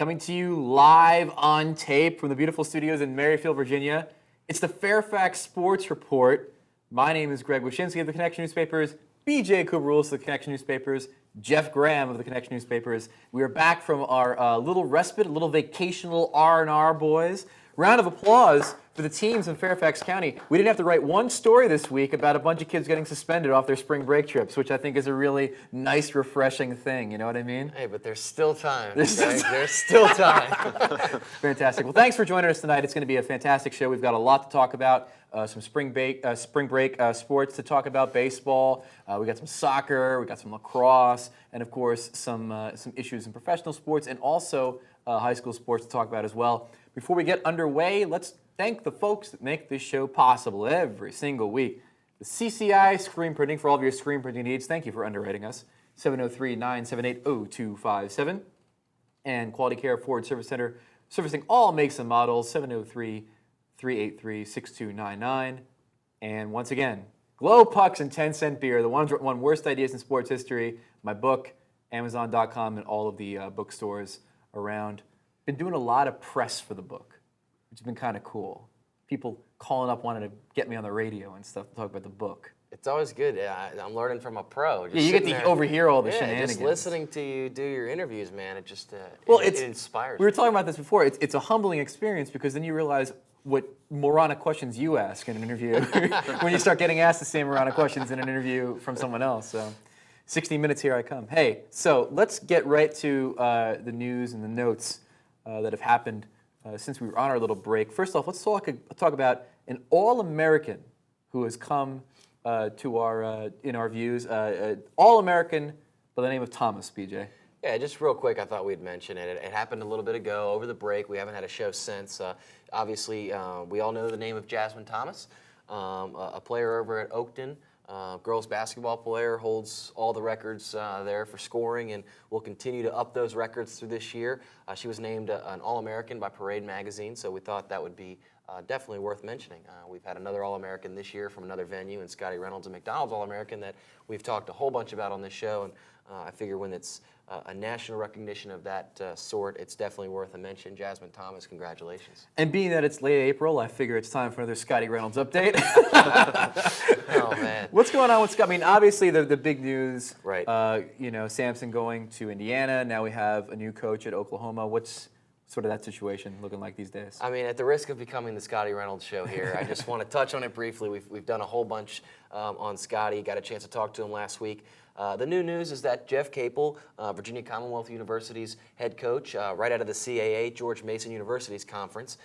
Coming to you live on tape from the beautiful studios in Maryfield, Virginia. It's the Fairfax Sports Report. My name is Greg Wyshynski of the Connection Newspapers, BJ Kubarulis of the Connection Newspapers, Jeff Graham of the Connection Newspapers. We are back from our little respite, a little vacation, little R&R, boys. Round of applause for the teams in Fairfax County. We didn't have to write one story this week about a bunch of kids getting suspended off their spring break trips, which I think is a really nice, refreshing thing. You know what I mean? Hey, but there's still time. There's still time. Fantastic. Well, thanks for joining us tonight. It's going to be a fantastic show. We've got a lot to talk about. Some spring break sports to talk about, baseball. We got some soccer. We got some lacrosse, and of course some issues in professional sports and also high school sports to talk about as well. Before we get underway, let's thank the folks that make this show possible every single week. The CCI Screen Printing for all of your screen printing needs. Thank you for underwriting us. 703-978-0257. And Quality Care Ford Service Center, servicing all makes and models. 703-383-6299. And once again, Glow Pucks and 10-cent beer, the one worst ideas in sports history. My book, Amazon.com, and all of the bookstores around. Been doing a lot of press for the book, which has been kind of cool. People calling up wanting to get me on the radio and stuff to talk about the book. It's always good. I'm learning from a pro. Just you get to overhear all the shenanigans. Just listening to you do your interviews, man, it just it inspires We were talking about this before. It's a humbling experience because then you realize what moronic questions you ask in an interview when you start getting asked the same moronic questions in an interview from someone else. So 60 minutes, here I come. Hey, so let's get right to the news and the notes that have happened since we were on our little break. First off, let's talk about an All-American who has come to our in our views. All-American by the name of Thomas, BJ. Yeah, just real quick, I thought we'd mention it. It happened a little bit ago over the break. We haven't had a show since. Obviously, we all know the name of Jasmine Thomas, a player over at Oakton. Girls basketball player, holds all the records there for scoring and will continue to up those records through this year. She was named an All-American by Parade Magazine, so we thought that would be definitely worth mentioning. We've had another All-American this year from another venue, and Scotty Reynolds, a McDonald's All-American that we've talked a whole bunch about on this show, and I figure when it's a national recognition of that sort, it's definitely worth a mention. Jasmine Thomas, congratulations. And being that it's late April, I figure it's time for another Scotty Reynolds update. Oh, man. What's going on with Scott? I mean, obviously the big news, right? Sampson going to Indiana. Now we have a new coach at Oklahoma. What's sort of that situation looking like these days? I mean, at the risk of becoming the Scotty Reynolds show here, I just want to touch on it briefly. We've done a whole bunch on Scotty. Got a chance to talk to him last week. The new news is that Jeff Capel, Virginia Commonwealth University's head coach, right out of the CAA, George Mason University's conference,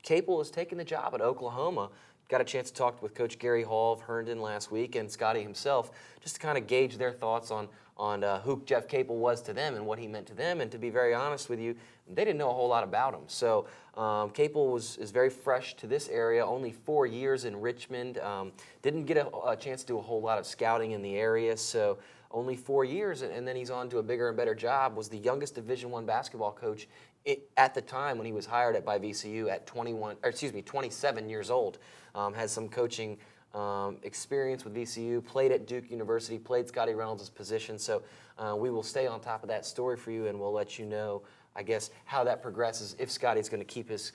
Capel is taking the job at Oklahoma. Got a chance to talk with Coach Gary Hall of Herndon last week and Scotty himself, just to kind of gauge their thoughts on who Jeff Capel was to them and what he meant to them. And to be very honest with you, they didn't know a whole lot about him. So Capel is very fresh to this area, only 4 years in Richmond. Didn't get a chance to do a whole lot of scouting in the area, so only 4 years, and then he's on to a bigger and better job. Was the youngest Division I basketball coach at the time when he was hired by VCU at 27 years old. Has some coaching experience with VCU, played at Duke University, played Scotty Reynolds' position. So we will stay on top of that story for you, and we'll let you know, I guess, how that progresses, if Scotty's going to keep his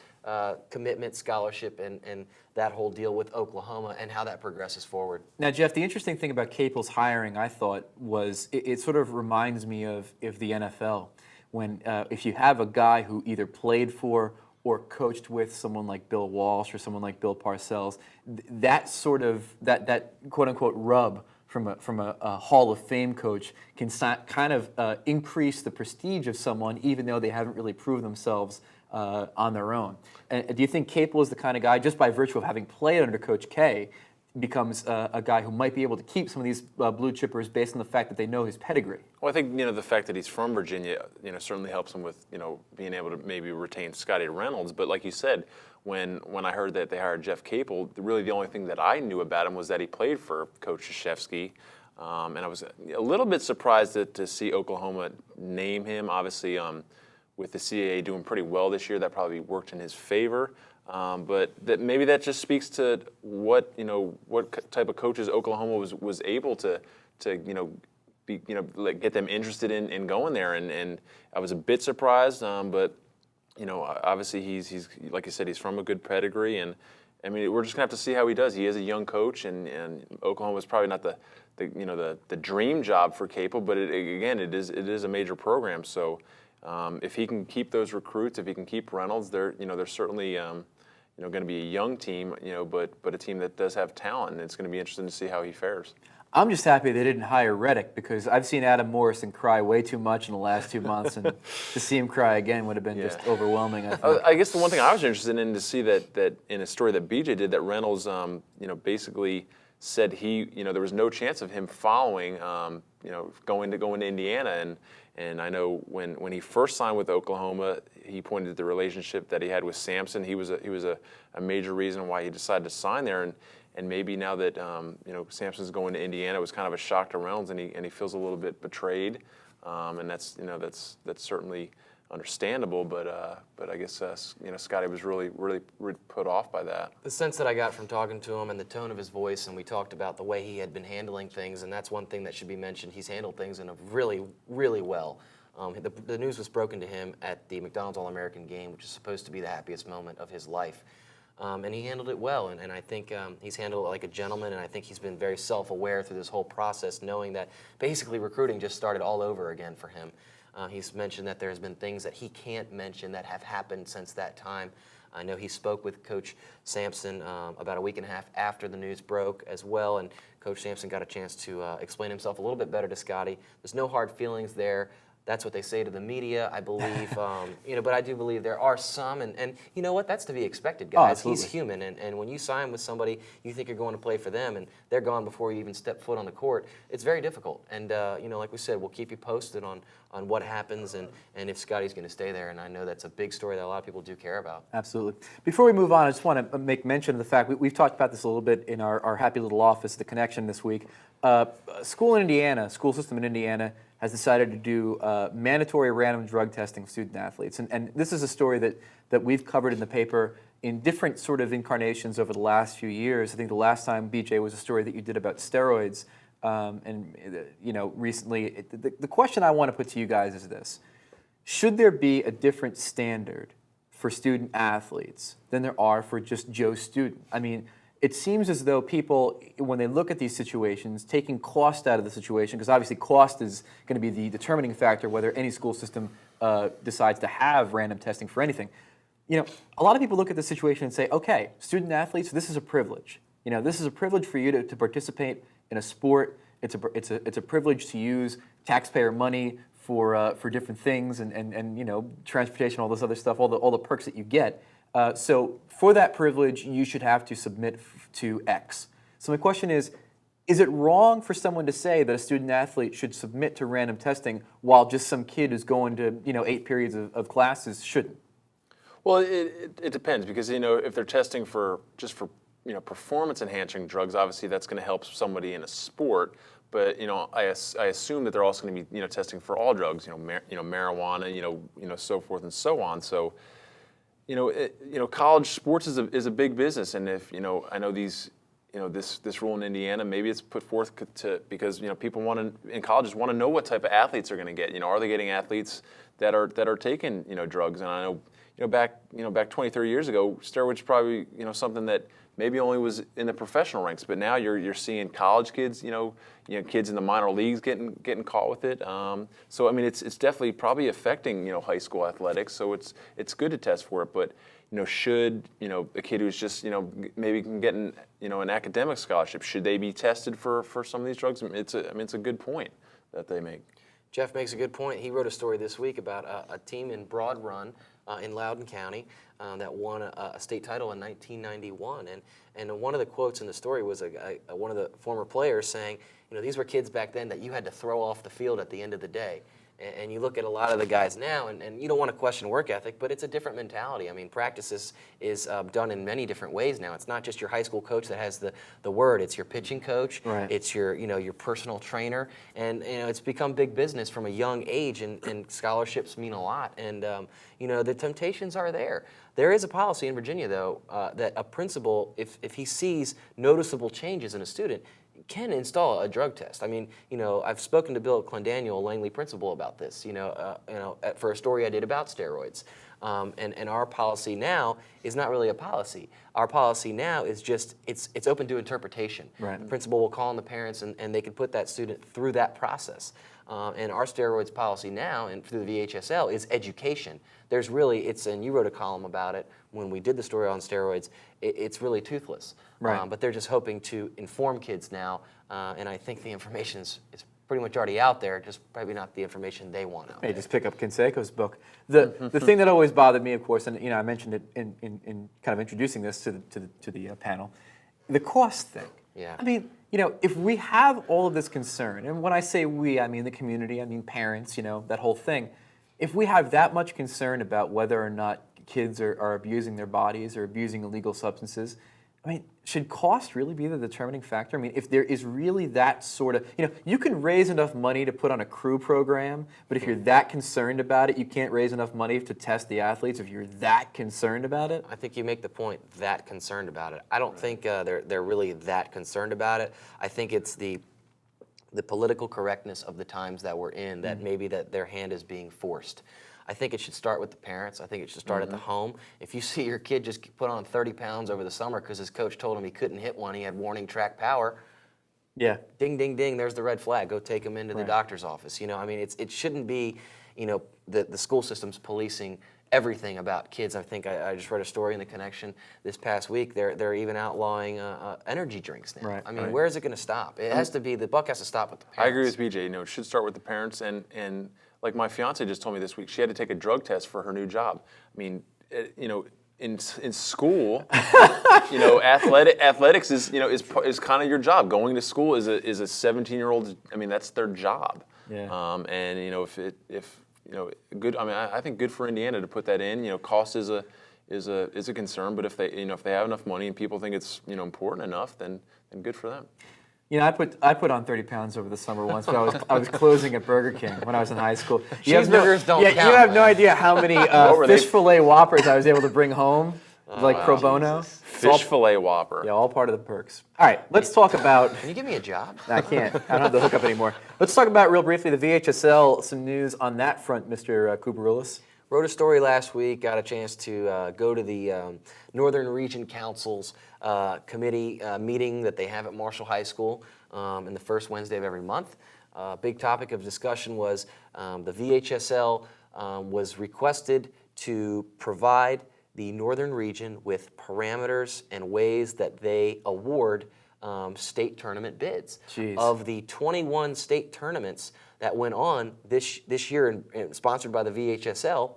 commitment, scholarship, and that whole deal with Oklahoma, and how that progresses forward. Now, Jeff, the interesting thing about Capel's hiring, I thought, was it sort of reminds me of the NFL. When if you have a guy who either played for or coached with someone like Bill Walsh or someone like Bill Parcells, that sort of that quote unquote rub from a Hall of Fame coach can kind of increase the prestige of someone, even though they haven't really proved themselves on their own. And do you think Capel is the kind of guy, just by virtue of having played under Coach K, becomes a guy who might be able to keep some of these blue chippers based on the fact that they know his pedigree? Well, I think the fact that he's from Virginia, certainly helps him with being able to maybe retain Scotty Reynolds. But like you said, when I heard that they hired Jeff Capel, really the only thing that I knew about him was that he played for Coach Krzyzewski. And I was a little bit surprised to see Oklahoma name him. Obviously, with the CAA doing pretty well this year, that probably worked in his favor. But maybe that just speaks to what type of coaches Oklahoma was able to like get them interested in going there. And I was a bit surprised, but obviously he's like you said, he's from a good pedigree, and I mean we're just gonna have to see how he does. He is a young coach, and Oklahoma's probably not the dream job for Capel, but it is a major program. So if he can keep those recruits, if he can keep Reynolds, they're certainly going to be a young team, but a team that does have talent, and it's going to be interesting to see how he fares. I'm just happy they didn't hire Reddick, because I've seen Adam Morrison cry way too much in the last 2 months, and to see him cry again would have been just overwhelming, I think. I guess the one thing I was interested in to see that in a story that BJ did, that Reynolds, basically said there was no chance of him following, going to Indiana, and I know when he first signed with Oklahoma, he pointed to the relationship that he had with Sampson. He was a major reason why he decided to sign there, and maybe now that Sampson's going to Indiana, it was kind of a shock to Reynolds, and he feels a little bit betrayed, and that's certainly understandable. But I guess Scotty was really put off by that. The sense that I got from talking to him and the tone of his voice, and we talked about the way he had been handling things, and that's one thing that should be mentioned. He's handled things in a really well. The news was broken to him at the McDonald's All-American game, which is supposed to be the happiest moment of his life. And he handled it well, and I think he's handled it like a gentleman, and I think he's been very self-aware through this whole process, knowing that basically recruiting just started all over again for him. He's mentioned that there's been things that he can't mention that have happened since that time. I know he spoke with Coach Sampson about a week and a half after the news broke as well, and Coach Sampson got a chance to explain himself a little bit better to Scotty. There's no hard feelings there. That's what they say to the media, I believe. But I do believe there are some, and you know what? That's to be expected, guys. He's human, and when you sign with somebody, you think you're going to play for them, and they're gone before you even step foot on the court. It's very difficult, and like we said, we'll keep you posted on what happens and if Scotty's going to stay there. And I know that's a big story that a lot of people do care about. Absolutely. Before we move on, I just want to make mention of the fact we've talked about this a little bit in our happy little office, The Connection, this week. School system in Indiana, has decided to do mandatory random drug testing of student athletes. And this is a story that we've covered in the paper in different sort of incarnations over the last few years. I think the last time, BJ, was a story that you did about steroids. Recently, the question I want to put to you guys is this. Should there be a different standard for student athletes than there are for just Joe student? I mean, it seems as though people, when they look at these situations, taking cost out of the situation, because obviously cost is going to be the determining factor whether any school system decides to have random testing for anything. A lot of people look at the situation and say, okay, student athletes, this is a privilege. This is a privilege for you to participate in a sport. It's a privilege to use taxpayer money for different things and transportation, all this other stuff, all the perks that you get. So for that privilege, you should have to submit to X. So my question is it wrong for someone to say that a student athlete should submit to random testing while just some kid who's going to 8 periods of classes shouldn't? Well, it depends, because if they're testing for performance enhancing drugs, obviously that's going to help somebody in a sport. But I assume that they're also going to be testing for all drugs, marijuana, so forth and so on. So. College sports is a big business, and if I know these, this rule in Indiana, maybe it's put forth because people in colleges want to know what type of athletes they're going to get. Are they getting athletes that are taking drugs? And I know back 20, 30 years ago, steroids probably something that maybe only was in the professional ranks, but now you're seeing college kids, kids in the minor leagues getting caught with it. So I mean, it's definitely probably affecting high school athletics. So it's good to test for it, but should a kid who's just maybe can get an academic scholarship, should they be tested for some of these drugs? It's a good point that they make. Jeff makes a good point. He wrote a story this week about a team in Broad Run in Loudoun County that won a state title in 1991. And one of the quotes in the story was one of the former players saying, these were kids back then that you had to throw off the field at the end of the day. And you look at a lot of the guys now, and you don't want to question work ethic, but it's a different mentality. I mean, practice is done in many different ways now. It's not just your high school coach that has the word. It's your pitching coach. Right. It's your personal trainer, and it's become big business from a young age. And scholarships mean a lot. And the temptations are there. There is a policy in Virginia, though, that a principal, if he sees noticeable changes in a student, can install a drug test. I mean, I've spoken to Bill Clendaniel, Langley principal, about this. For a story I did about steroids, and our policy now is not really a policy. Our policy now is just it's open to interpretation. Right. The principal will call on the parents, and they can put that student through that process. And our steroids policy now, and through the VHSL, is education. There's really, and you wrote a column about it when we did the story on steroids. It's really toothless. Right. But they're just hoping to inform kids now, and I think the information is pretty much already out there, just probably not the information they want out Hey, there. just pick up Canseco's book. The thing that always bothered me, of course, and I mentioned it in kind of introducing this to the panel, the cost thing. Yeah. I mean, if we have all of this concern, and when I say we, I mean the community, I mean parents, that whole thing. If we have that much concern about whether or not kids are abusing their bodies or abusing illegal substances, I mean, should cost really be the determining factor? I mean, if there is really that sort of, you can raise enough money to put on a crew program, but if you're that concerned about it, you can't raise enough money to test the athletes if you're that concerned about it? I think you make the point, that concerned about it. I don't think they're really that concerned about it. I think it's the political correctness of the times that we're in that maybe that their hand is being forced. I think it should start with the parents. I think it should start at the home. If you see your kid just put on 30 pounds over the summer because his coach told him he couldn't hit one, he had warning track power, Yeah. ding, ding, ding, there's the red flag. Go take him into the Right. doctor's office. I mean, it shouldn't be, the school system's policing everything about kids. I think I just read a story in The Connection this past week. They're even outlawing energy drinks now. Right, I mean, right. where is it going to stop? It has to be, the buck has to stop with the I parents. agree with BJ. It should start with the parents, and like my fiance just told me this week, she had to take a drug test for her new job. I mean, in school, athletics is kind of your job. Going to school is a 17-year-old. I mean, that's their job. Yeah. And if good. I mean, I think good for Indiana to put that in. Cost is a concern, but if they have enough money and people think it's important enough, then good for them. I put on 30 pounds over the summer once, but I was closing at Burger King when I was in high school. Cheeseburgers don't count, you have no man. idea how many were they? fish fillet Whoppers I was able to bring home, pro bono. Jesus. Fish fillet Whopper. Yeah, all part of the perks. All right, let's talk about. Can you give me a job? I can't. I don't have the hookup anymore. Let's talk about real briefly the VHSL. Some news on that front, Mr. Kubaroulis. Wrote a story last week, got a chance to go to the Northern Region Council's committee meeting that they have at Marshall High School in the first Wednesday of every month. Big topic of discussion was the VHSL was requested to provide the Northern Region with parameters and ways that they award state tournament bids. Jeez. Of the 21 state tournaments that went on this year and sponsored by the VHSL,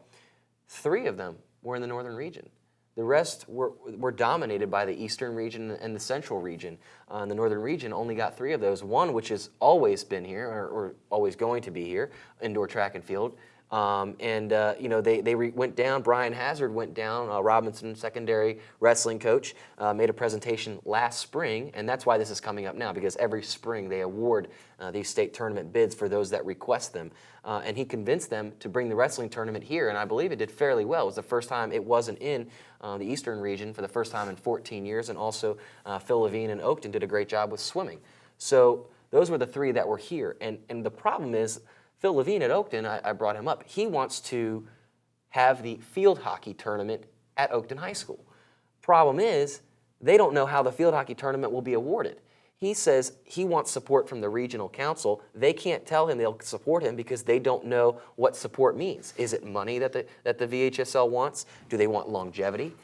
3 of them were in the Northern Region. The rest were dominated by the Eastern Region and the Central Region. The Northern Region only got 3 of those. One, which has always been here or always going to be here, indoor track and field. They went down. Brian Hazard went down. Robinson, secondary wrestling coach, made a presentation last spring, and that's why this is coming up now, because every spring they award these state tournament bids for those that request them. And he convinced them to bring the wrestling tournament here, and I believe it did fairly well. It was the first time it wasn't in the Eastern Region for the first time in 14 years, and also Phil Levine and Oakton did a great job with swimming. So those were the 3 that were here, and the problem is, Phil Levine at Oakton, I brought him up, he wants to have the field hockey tournament at Oakton High School. Problem is, they don't know how the field hockey tournament will be awarded. He says he wants support from the regional council. They can't tell him they'll support him because they don't know what support means. Is it money that the VHSL wants? Do they want longevity?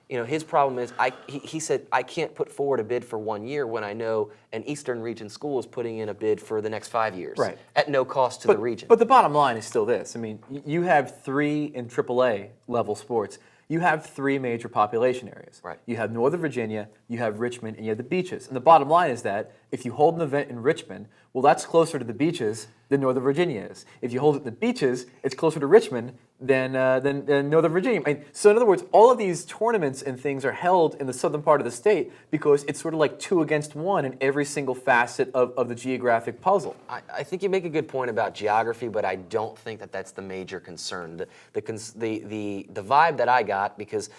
His problem is, he said, I can't put forward a bid for 1 year when I know an Eastern Region school is putting in a bid for the next 5 years. Right. At no cost to the region. But the bottom line is still this. I mean, you have 3 in AAA level sports. You have 3 major population areas. Right. You have Northern Virginia, you have Richmond, and you have the beaches. And the bottom line is that if you hold an event in Richmond, well, that's closer to the beaches than Northern Virginia is. If you hold it in the beaches, it's closer to Richmond than Northern Virginia. So in other words, all of these tournaments and things are held in the southern part of the state because it's sort of like 2 against 1 in every single facet of the geographic puzzle. I think you make a good point about geography, but I don't think that that's the major concern. The vibe that I got, because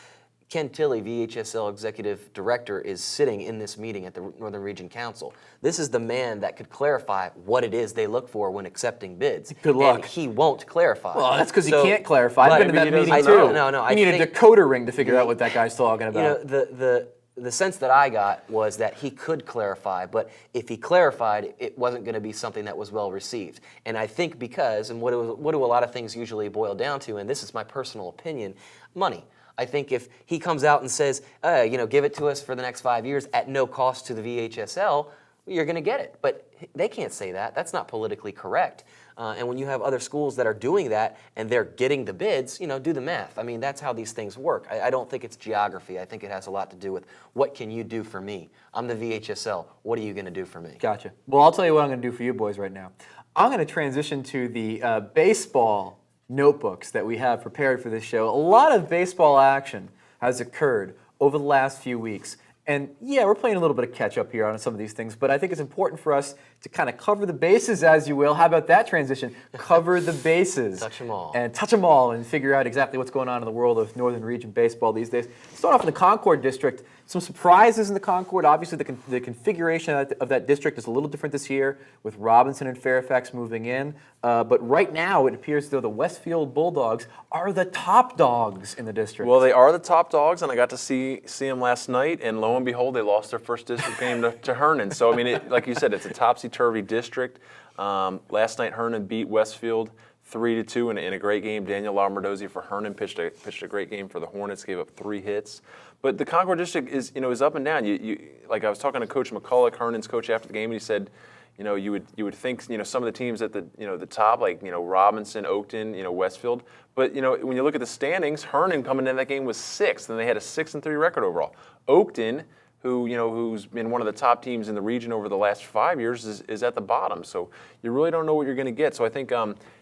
Ken Tilley, VHSL Executive Director, is sitting in this meeting at the Northern Region Council. This is the man that could clarify what it is they look for when accepting bids. Good luck. And he won't clarify. Well, that's because So- he can't clarify. I've Right. been to that Maybe he meeting doesn't too. know. No, You need a decoder ring to figure out what that guy's talking about. You know, the sense that I got was that he could clarify, but if he clarified, it wasn't going to be something that was well received. And I think because, and what do a lot of things usually boil down to, and this is my personal opinion, money. I think if he comes out and says, give it to us for the next 5 years at no cost to the VHSL, you're going to get it. But they can't say that. That's not politically correct. And when you have other schools that are doing that and they're getting the bids, do the math. I mean, that's how these things work. I don't think it's geography. I think it has a lot to do with what can you do for me? I'm the VHSL. What are you going to do for me? Gotcha. Well, I'll tell you what I'm going to do for you boys right now. I'm going to transition to the baseball notebooks that we have prepared for this show. A lot of baseball action has occurred over the last few weeks. And yeah, we're playing a little bit of catch up here on some of these things, but I think it's important for us to kind of cover the bases, as you will. How about that transition? Cover the bases. Touch 'em all. And touch them all and figure out exactly what's going on in the world of Northern Region baseball these days. Start off in the Concord District. Some surprises in the Concord. Obviously, the configuration of that district is a little different this year with Robinson and Fairfax moving in. But right now, it appears as though the Westfield Bulldogs are the top dogs in the district. Well, they are the top dogs, and I got to see them last night, and lo and behold, they lost their first district game to Hernan. So, I mean, like you said, it's a topsy-turvy district. Last night, Hernan beat Westfield 3-2 in a great game. Daniel Lamardozzi for Hernan pitched a great game for the Hornets, gave up 3 hits. But the Concord district is up and down. You like I was talking to Coach McCulloch, Hernan's coach, after the game, and he said, you would think some of the teams at the top, like Robinson, Oakton, Westfield. But when you look at the standings, Hernan coming into that game was 6th, and they had a 6-3 record overall. Oakton, who's been one of the top teams in the region over the last 5 years, is at the bottom. So you really don't know what you're going to get. So I think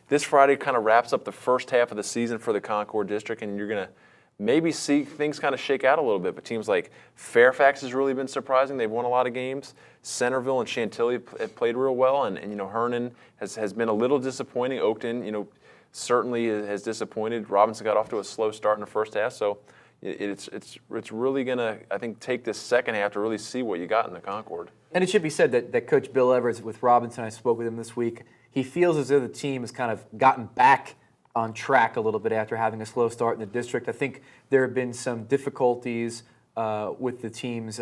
this Friday kind of wraps up the first half of the season for the Concord district, and you're going to maybe see things kind of shake out a little bit. But teams like Fairfax has really been surprising. They've won a lot of games. Centerville and Chantilly have played real well, and Hernan has been a little disappointing. Oakton, certainly has disappointed. Robinson got off to a slow start in the first half, so it's really going to, I think, take this second half to really see what you got in the Concord. And it should be said that Coach Bill Evers with Robinson, I spoke with him this week, he feels as though the team has kind of gotten back on track a little bit after having a slow start in the district. I think there have been some difficulties with the team's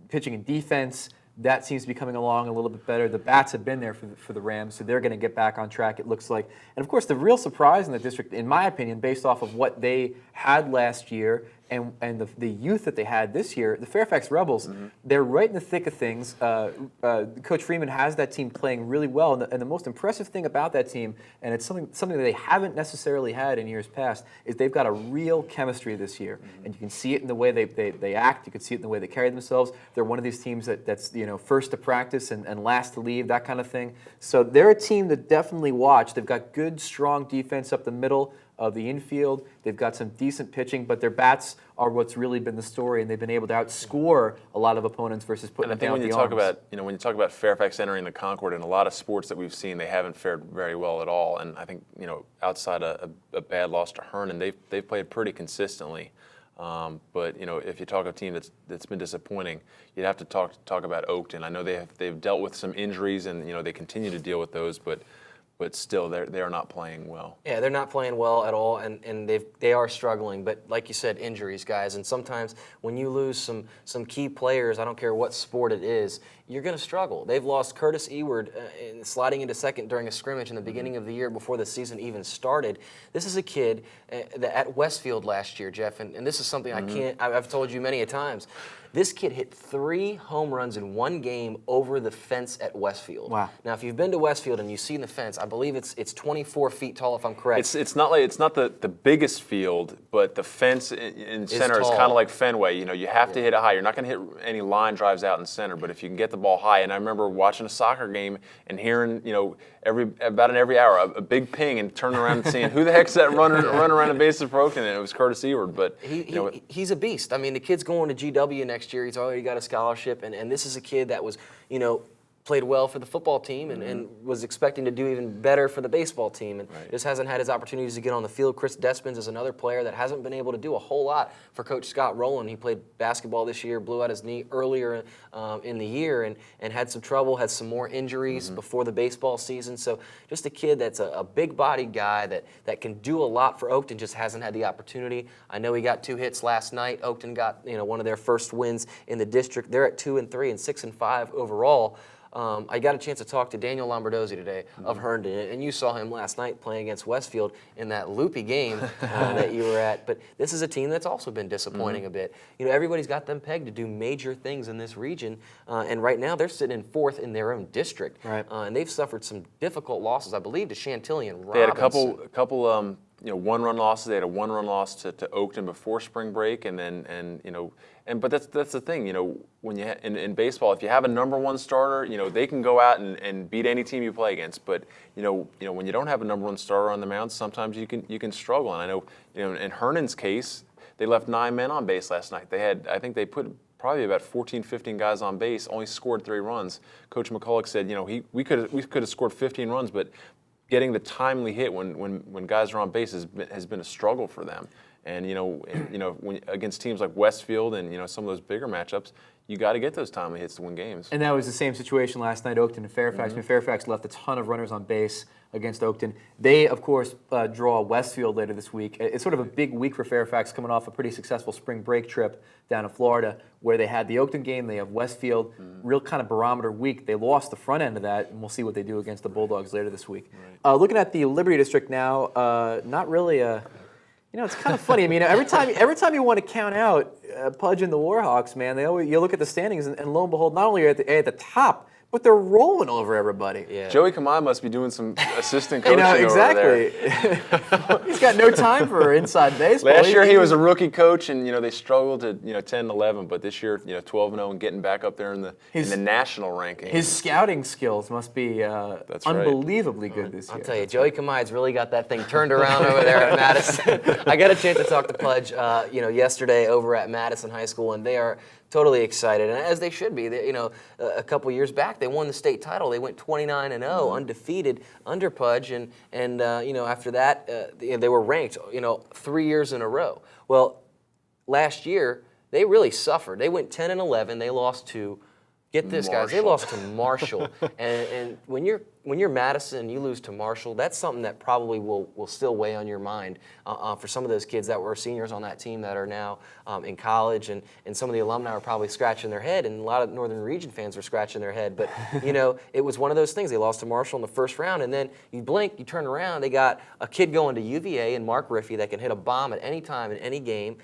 pitching and defense. That seems to be coming along a little bit better. The bats have been there for the Rams, so they're going to get back on track, it looks like. And, of course, the real surprise in the district, in my opinion, based off of what they had last year and the youth that they had this year, the Fairfax Rebels, they're right in the thick of things. Coach Freeman has that team playing really well, and the most impressive thing about that team, and it's something that they haven't necessarily had in years past, is they've got a real chemistry this year, and you can see it in the way they act. You can see it in the way they carry themselves. They're one of these teams that's first to practice and last to leave, that kind of thing. So they're a team to definitely watch. They've got good, strong defense up the middle of the infield. They've got some decent pitching, but their bats are what's really been the story, and they've been able to outscore a lot of opponents versus putting them down when the you arms. when you talk about Fairfax entering the Concord, in a lot of sports that we've seen, they haven't fared very well at all. And I think outside a bad loss to Hernan, they've played pretty consistently. But if you talk a team that's been disappointing, you'd have to talk about Oakton. I know they've dealt with some injuries, and they continue to deal with those, but still they are not playing well. Yeah, they're not playing well at all, and they are struggling. But like you said, injuries, guys. And sometimes when you lose some key players, I don't care what sport it is, you're going to struggle. They've lost Curtis Eward sliding into second during a scrimmage in the beginning of the year before the season even started. This is a kid at Westfield last year, Jeff, and this is something I've told you many a times. This kid hit 3 home runs in one game over the fence at Westfield. Wow. Now, if you've been to Westfield and you've seen the fence, I believe it's 24 feet tall, if I'm correct. It's not the biggest field, but the fence in center is tall. kind of like Fenway. You have to hit it high. You're not going to hit any line drives out in center, but if you can get the ball high, and I remember watching a soccer game and hearing about every hour a big ping and turning around and seeing who the heck's that running around the bases for Oakton, and it was Curtis Eward. But he's a beast. I mean, the kid's going to GW next year. He's already got a scholarship, and this is a kid that was played well for the football team and was expecting to do even better for the baseball team, and just hasn't had his opportunities to get on the field. Chris Despins is another player that hasn't been able to do a whole lot for Coach Scott Rowland. He played basketball this year, blew out his knee earlier in the year, and had some trouble, had some more injuries before the baseball season. So just a kid that's a big-bodied guy that can do a lot for Oakton, just hasn't had the opportunity. I know he got 2 hits last night. Oakton got one of their first wins in the district. They're at 2-3 and 6-5 overall. I got a chance to talk to Daniel Lombardozzi today of Herndon, and you saw him last night playing against Westfield in that loopy game that you were at. But this is a team that's also been disappointing a bit. Everybody's got them pegged to do major things in this region, and right now they're sitting in 4th in their own district. Right. And they've suffered some difficult losses, I believe, to Chantilly and Robinson. They had a couple one-run losses. They had a one-run loss to Oakton before spring break, but that's the thing. When you in baseball, if you have a number 1 starter, they can go out and beat any team you play against. But when you don't have a number 1 starter on the mound, sometimes you can struggle. And I know in Herndon's case, they left 9 men on base last night. I think they put probably about 14, 15 guys on base, only scored 3 runs. Coach McCulloch said, we could have scored 15 runs, but getting the timely hit when guys are on base has been a struggle for them. And when against teams like Westfield and some of those bigger matchups, you got to get those timely hits to win games. And that was the same situation last night, Oakton and Fairfax. I mean, Fairfax left a ton of runners on base against Oakton. They, of course, draw Westfield later this week. It's sort of a big week for Fairfax, coming off a pretty successful spring break trip down to Florida, where they had the Oakton game, they have Westfield, real kind of barometer week. They lost the front end of that, and we'll see what they do against the Bulldogs later this week. Right. Looking at the Liberty District now, not really a... it's kind of funny. I mean, every time you want to count out Pudge and the Warhawks, man, you look at the standings, and lo and behold, not only are they at the top, but they're rolling over everybody. Yeah. Joey Kamai must be doing some assistant coaching exactly. over there. He's got no time for inside baseball. Last year he was a rookie coach, and they struggled to 10-11, but this year 12-0 and getting back up there in the national ranking. His scouting skills must be unbelievably good this year. I'll tell you, Joey Kamai's really got that thing turned around over there at Madison. I got a chance to talk to Pudge, yesterday over at Madison High School, and they are totally excited, and as they should be. A couple years back, they won the state title. They went 29-0, undefeated under Pudge, and after that, they were ranked, 3 years in a row. Well, last year they really suffered. They went 10-11. They lost to, get this, guys, they lost to Marshall, and when you're Madison and you lose to Marshall, that's something that probably will still weigh on your mind for some of those kids that were seniors on that team that are now in college, and some of the alumni are probably scratching their head, and a lot of Northern Region fans were scratching their head. But, it was one of those things. They lost to Marshall in the first round, and then you blink, you turn around, they got a kid going to UVA and Mark Riffey that can hit a bomb at any time in any game.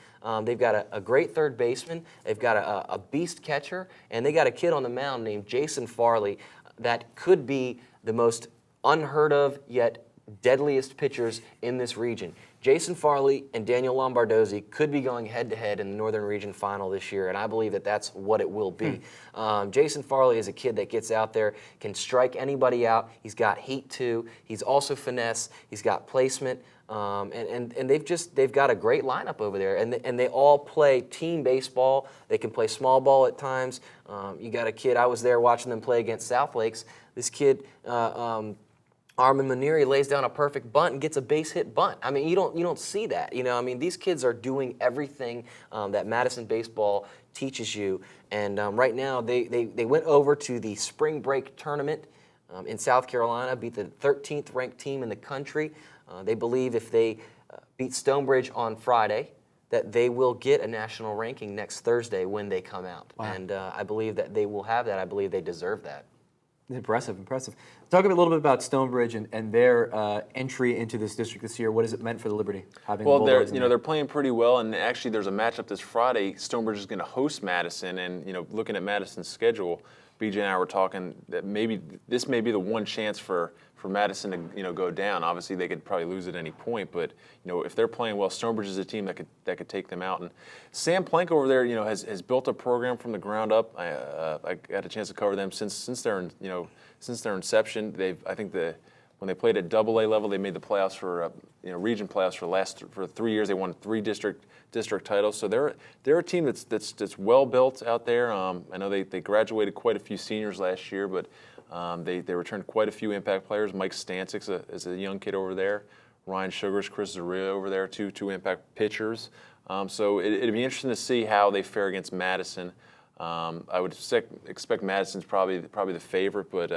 They've got a great third baseman. They've got a beast catcher, and they got a kid on the mound named Jason Farley that could be the most unheard of yet deadliest pitchers in this region. Jason Farley and Daniel Lombardozzi could be going head-to-head in the Northern Region Final this year, and I believe that that's what it will be. Jason Farley is a kid that gets out there, can strike anybody out. He's got heat, too. He's also finesse. He's got placement. And they've got a great lineup over there, and they all play team baseball. They can play small ball at times. You got a kid, I was there watching them play against South Lakes. This kid, Armin Maneri, lays down a perfect bunt and gets a base hit bunt. I mean, you don't see that. These kids are doing everything that Madison baseball teaches you. And right now, they went over to the spring break tournament in South Carolina, beat the 13th ranked team in the country. They believe if they beat Stonebridge on Friday, that they will get a national ranking next Thursday when they come out. Wow. And I believe that they will have that. I believe they deserve that. Impressive. Talk a little bit about Stonebridge and their entry into this district this year. What has it meant for the Liberty? They're playing pretty well, and actually there's a matchup this Friday. Stonebridge is going to host Madison, and looking at Madison's schedule, BJ and I were talking that maybe this may be the one chance for Madison to go down. Obviously, they could probably lose at any point, but if they're playing well, Stonebridge is a team that could take them out. And Sam Plank over there, has built a program from the ground up. I got a chance to cover them since their inception. I think when they played at Double-A level, they made the playoffs for region playoffs for 3 years. They won 3 district titles. So they're a team that's well built out there. I know they graduated quite a few seniors last year, but they returned quite a few impact players. Mike Stancic is a young kid over there. Ryan Sugars, Chris Zaria over there, two impact pitchers. So it'd be interesting to see how they fare against Madison. I would expect Madison's probably the favorite, but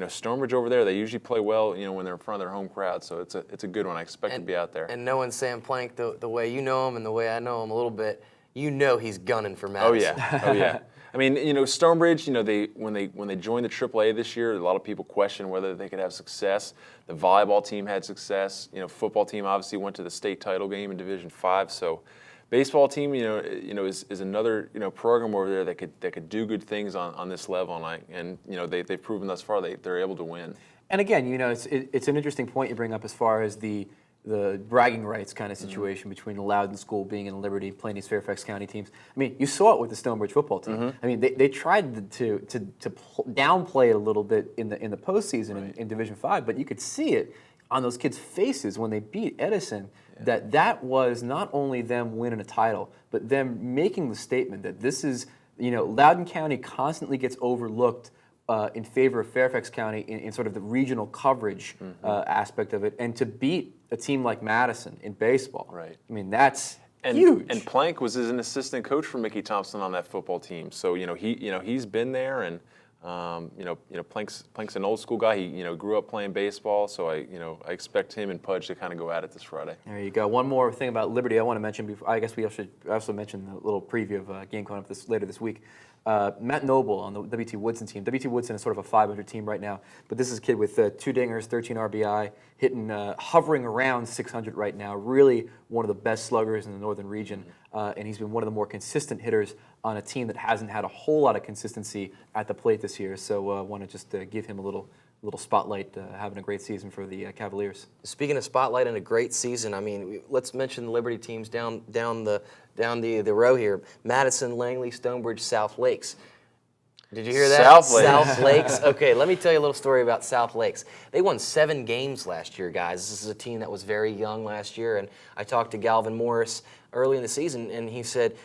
Stonebridge over there, they usually play well, when they're in front of their home crowd. So it's a good one. I expect to be out there. And knowing Sam Plank the way you know him and the way I know him a little bit, he's gunning for Madison. Oh yeah. I mean, Stonebridge, when they joined the AAA this year, a lot of people questioned whether they could have success. The volleyball team had success. Football team obviously went to the state title game in Division 5. So, baseball team, is another program over there that could do good things on this level, and they've proven thus far they're able to win. And again, it's an interesting point you bring up as far as the bragging rights kind of situation between the Loudon School being in Liberty playing these Fairfax County teams. I mean, you saw it with the Stonebridge football team. I mean, they tried to downplay it a little bit in the postseason in Division 5, but you could see it on those kids' faces when they beat Edison. That was not only them winning a title, but them making the statement that this is, Loudoun County constantly gets overlooked in favor of Fairfax County in sort of the regional coverage aspect of it, and to beat a team like Madison in baseball. Right. I mean, that's huge. And Plank was an assistant coach for Mickey Thompson on that football team, so he's been there, and Plank's an old school guy. He grew up playing baseball, so I expect him and Pudge to kind of go at it this Friday. There you go. One more thing about Liberty I want to mention. I guess we should also mention the little preview of a game coming up later this week. Matt Noble on the WT Woodson team. WT Woodson is sort of a 500 team right now, but this is a kid with 2 dingers, 13 RBI, hovering around 600 right now. Really one of the best sluggers in the northern region, and he's been one of the more consistent hitters on a team that hasn't had a whole lot of consistency at the plate this year. So I want to just give him a little spotlight, having a great season for the Cavaliers. Speaking of spotlight and a great season, I mean, let's mention the Liberty teams down the row here: Madison, Langley, Stonebridge, South Lakes. Did you hear that? South Lakes. Okay, let me tell you a little story about South Lakes. They won 7 games last year, guys. This is a team that was very young last year, and I talked to Galvin Morris early in the season, and he said,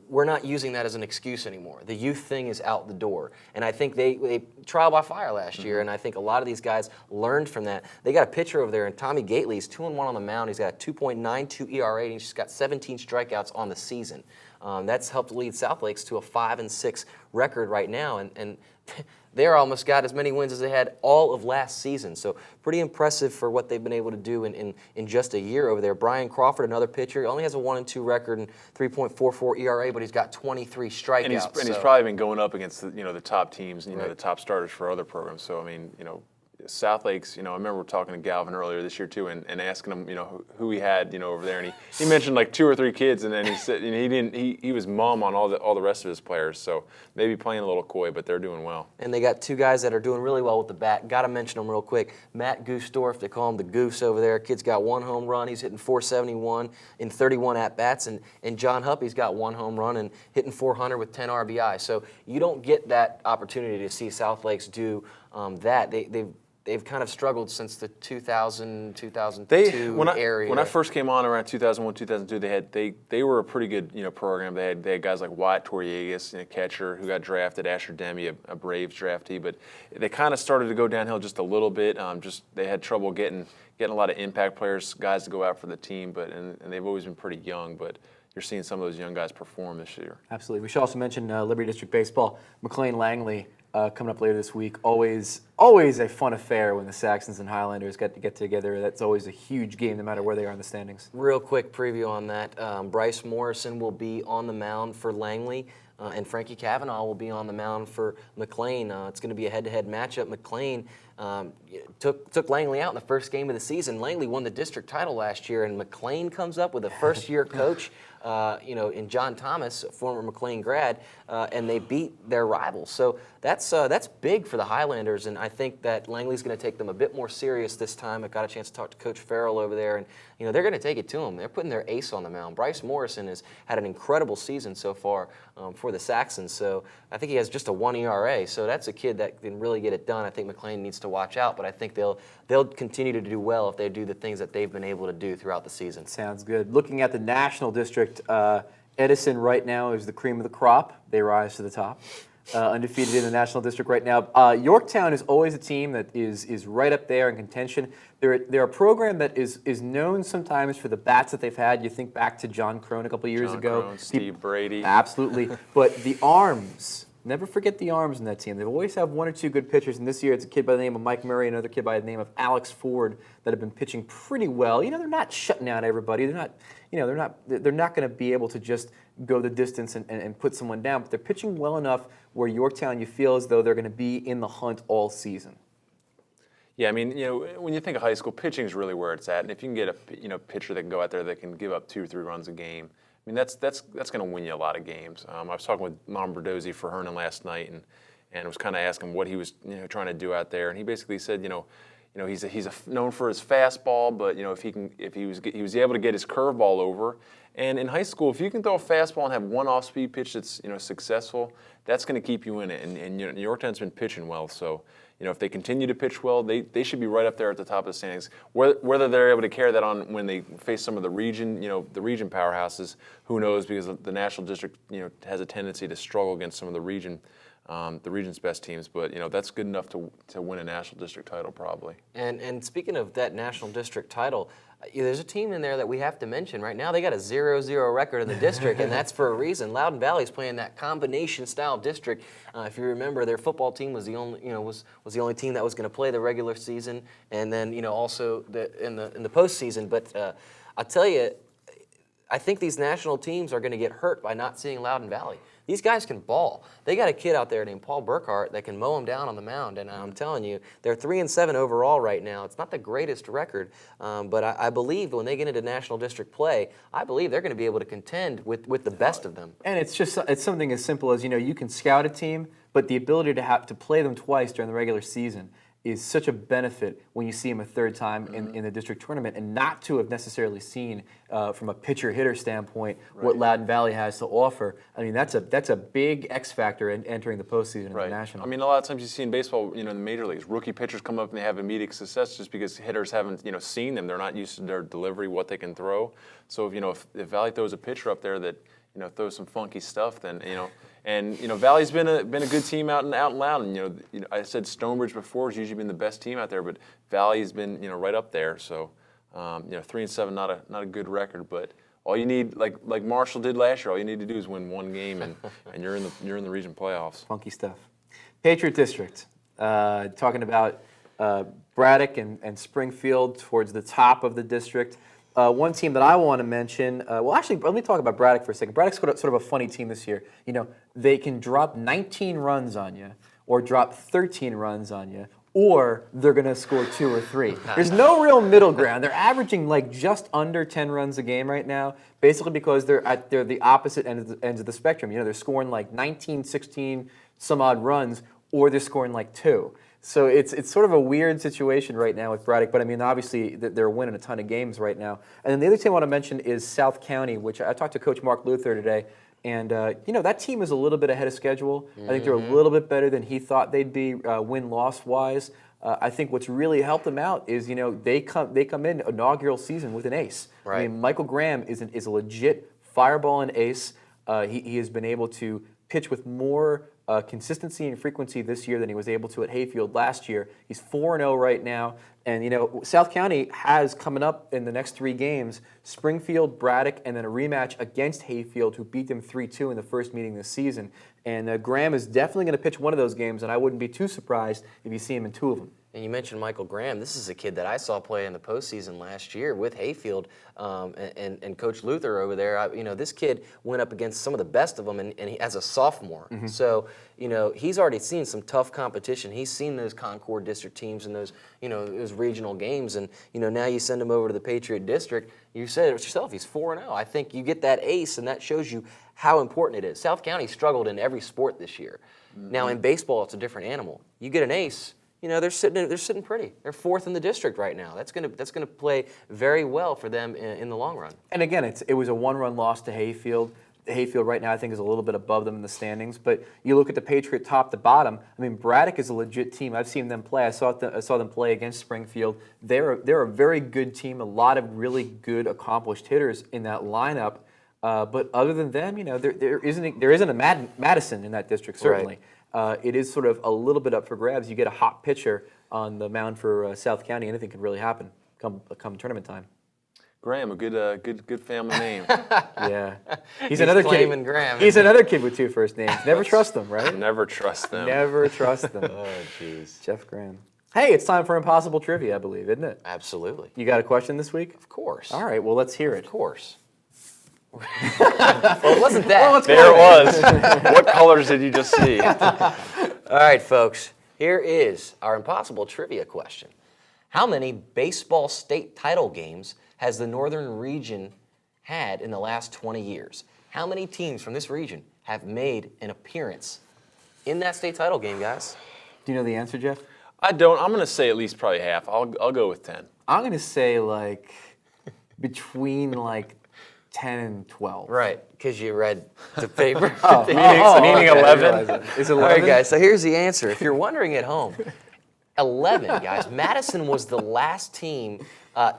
we're not using that as an excuse anymore. The youth thing is out the door. And I think they trial by fire last year, and I think a lot of these guys learned from that. They got a pitcher over there, and Tommy Gately is 2-1 on the mound. He's got a 2.92 ERA, and he's just got 17 strikeouts on the season. That's helped lead South Lakes to a 5-6 record right now, and they're almost got as many wins as they had all of last season. So pretty impressive for what they've been able to do in just a year over there. Brian Crawford, another pitcher, he only has a 1-2 record and 3.44 ERA, but he's got 23 strikeouts. And he's probably been going up against the top teams, the top starters for other programs. So I mean, South Lakes, I remember talking to Galvin earlier this year too, and asking him, who he had, over there, and he mentioned like 2 or 3 kids, and then he said, he was mum on all the rest of his players, so maybe playing a little coy, but they're doing well. And they got 2 guys that are doing really well with the bat. Got to mention them real quick. Matt Goosdorf, they call him the Goose over there. Kid's got 1 home run. He's hitting .471 in 31 at bats, and John Huppy's got 1 home run and hitting .400 with 10 RBI. So you don't get that opportunity to see South Lakes do that. They've kind of struggled since the 2000, 2002 area. When I first came on around 2001, 2002, they were a pretty good program. They had guys like Wyatt Torriegas, catcher, who got drafted, Asher Demi, a Braves draftee, but they kind of started to go downhill just a little bit. They had trouble getting a lot of impact players, guys to go out for the team, and they've always been pretty young, but you're seeing some of those young guys perform this year. Absolutely. We should also mention Liberty District Baseball, McLean Langley. Coming up later this week. Always a fun affair when the Saxons and Highlanders get together. That's always a huge game, no matter where they are in the standings. Real quick preview on that. Bryce Morrison will be on the mound for Langley, and Frankie Cavanaugh will be on the mound for McLean. It's going to be a head-to-head matchup. McLean took Langley out in the first game of the season. Langley won the district title last year, and McLean comes up with a first-year coach, in John Thomas, a former McLean grad, and they beat their rivals. So that's that's big for the Highlanders, and I think that Langley's going to take them a bit more serious this time. I got a chance to talk to Coach Farrell over there, and they're going to take it to him. They're putting their ace on the mound. Bryce Morrison has had an incredible season so far for the Saxons. So I think he has just a 1 ERA. So that's a kid that can really get it done. I think McLean needs to watch out, but I think they'll continue to do well if they do the things that they've been able to do throughout the season. Sounds good. Looking at the National District, Edison right now is the cream of the crop. They rise to the top. Undefeated in the National District right now. Yorktown is always a team that is right up there in contention. They're a program that is known sometimes for the bats that they've had. You think back to John Crone a couple of years ago. Crone, Steve Brady. Absolutely. But the arms, never forget the arms in that team. They always have one or two good pitchers, and this year it's a kid by the name of Mike Murray, another kid by the name of Alex Ford that have been pitching pretty well. They're not shutting out everybody. They're not going to be able to just go the distance and put someone down, but they're pitching well enough where Yorktown, you feel as though they're going to be in the hunt all season. Yeah, I mean, when you think of high school, pitching is really where it's at, and if you can get a pitcher that can go out there that can give up 2 or 3 runs a game, I mean that's going to win you a lot of games. I was talking with Lombardozzi for Hernan last night, and I was kind of asking what he was trying to do out there, and he basically said he's known for his fastball, but if he was able to get his curveball over. And in high school, if you can throw a fastball and have one off-speed pitch that's successful, that's going to keep you in it. And Yorktown's been pitching well, so if they continue to pitch well, they should be right up there at the top of the standings. Whether they're able to carry that on when they face some of the region powerhouses, who knows? Because the National District has a tendency to struggle against some of the region's best teams, but that's good enough to win a National District title probably. And speaking of that National District title, there's a team in there that we have to mention right now. They got a 0-0 record in the district, and that's for a reason. Loudon Valley's playing that combination style district. If you remember, their football team was the only was the only team that was going to play the regular season, and then also in the postseason. But I'll tell you, I think these national teams are going to get hurt by not seeing Loudon Valley. These guys can ball. They got a kid out there named Paul Burkhart that can mow them down on the mound, and I'm telling you, they're 3-7 overall right now. It's not the greatest record, but I believe when they get into national district play, I believe they're going to be able to contend with the best of them. And it's something as simple as you can scout a team, but the ability to play them twice during the regular season is such a benefit when you see them a third time in the district tournament, and not to have necessarily seen from a pitcher-hitter standpoint what Loudon Valley has to offer. I mean, that's a big X factor in entering the postseason in the national. I mean, a lot of times you see in baseball, in the major leagues, rookie pitchers come up and they have immediate success just because hitters haven't, seen them. They're not used to their delivery, what they can throw. So if Valley throws a pitcher up there that throws some funky stuff, then And Valley's been a good team out in Loudon. I said Stonebridge before has usually been the best team out there, but Valley's been right up there. So 3-7, not a good record, but all you need, like Marshall did last year, all you need to do is win one game, and you're in the region playoffs. Funky stuff. Patriot District, talking about Braddock and Springfield towards the top of the district. One team that I want to mention, actually, let me talk about Braddock for a second. Braddock's sort of a funny team this year. They can drop 19 runs on you, or drop 13 runs on you, or they're going to score 2 or 3. There's no real middle ground. They're averaging just under 10 runs a game right now, basically because they're the opposite ends of the spectrum. They're scoring 19, 16 some odd runs, or they're scoring 2. So it's sort of a weird situation right now with Braddock, but I mean, obviously they're winning a ton of games right now. And then the other team I want to mention is South County, which I talked to Coach Mark Luther today, and that team is a little bit ahead of schedule. I think they're a little bit better than he thought they'd be win-loss wise. I think what's really helped them out is they come in inaugural season with an ace. Right. I mean, Michael Graham is a legit fireball and ace. He has been able to pitch with more consistency and frequency this year than he was able to at Hayfield last year. He's 4-0 right now. And, South County has coming up in the next 3 games, Springfield, Braddock, and then a rematch against Hayfield, who beat them 3-2 in the first meeting this season. And Graham is definitely going to pitch one of those games, and I wouldn't be too surprised if you see him in 2 of them. And you mentioned Michael Graham. This is a kid that I saw play in the postseason last year with Hayfield and Coach Luther over there. This kid went up against some of the best of them, and he, as a sophomore. Mm-hmm. So, he's already seen some tough competition. He's seen those Concord District teams and those regional games. And, now you send him over to the Patriot District. You said it yourself, he's 4-0. I think you get that ace, and that shows you how important it is. South County struggled in every sport this year. Now in baseball, it's a different animal. You get an ace, they're sitting pretty. They're 4th in the district right now. That's gonna play very well for them in the long run. And again, it was a 1-run loss to Hayfield. Hayfield right now I think is a little bit above them in the standings, but you look at the Patriot top to bottom. I mean, Braddock is a legit team. I've seen them play. I saw them play against Springfield. They're a very good team. A lot of really good, accomplished hitters in that lineup. But other than them, there isn't a Madison in that district certainly. Right. It is sort of a little bit up for grabs. You get a hot pitcher on the mound for South County. Anything could really happen come tournament time. Graham, a good family name. Yeah, he's another claiming kid. Graham. He's another kid with 2 first names. Never trust them, right? Never trust them. Never trust them. Oh, jeez. Jeff Graham. Hey, it's time for Impossible Trivia, I believe, isn't it? Absolutely. You got a question this week? Of course. All right, well, let's hear it. Of course. Well, it wasn't that. There it was. What colors did you just see? All right, folks. Here is our Impossible Trivia question. How many baseball state title games has the Northern region had in the last 20 years? How many teams from this region have made an appearance in that state title game, guys? Do you know the answer, Jeff? I don't. I'm going to say at least probably half. I'll go with 10. I'm going to say between 10 and 12. Right, because you read the paper. Meaning 11? Is it 11? All right, guys, so here's the answer. If you're wondering at home, 11, guys. Madison was the last team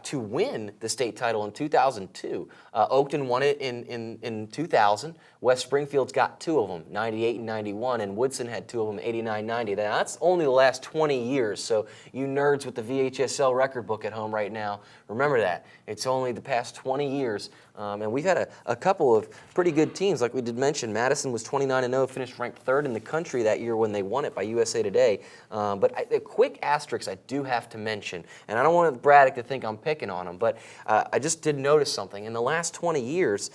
to win the state title in 2002. Oakton won it in 2000. West Springfield's got 2 of them, 98 and 91, and Woodson had 2 of them, 89, 90. Now, that's only the last 20 years, so you nerds with the VHSL record book at home right now, remember that. It's only the past 20 years, and we've had a couple of pretty good teams. Like we did mention, Madison was 29-0, finished ranked 3rd in the country that year when they won it by USA Today. But a quick asterisk I do have to mention, and I don't want Braddock to think I'm picking on him, but I just did notice something. In the last 20 years,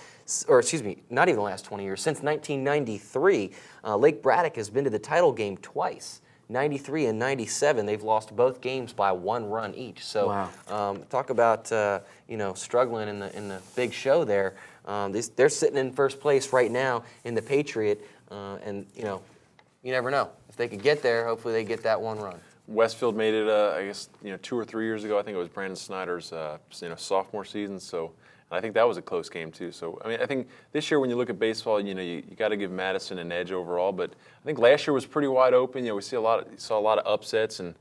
or excuse me, not even the last 20 years, since 1993, Lake Braddock has been to the title game twice. 93 and 97, they've lost both games by 1 run each. So, wow. Talk about struggling in the big show there. They're sitting in first place right now in the Patriot, and you never know if they could get there. Hopefully, they get that 1 run. Westfield made it, I guess, 2 or 3 years ago. I think it was Brandon Snyder's, sophomore season. So, and I think that was a close game too. So, I mean, I think this year when you look at baseball, you got to give Madison an edge overall. But I think last year was pretty wide open. We saw a lot of upsets and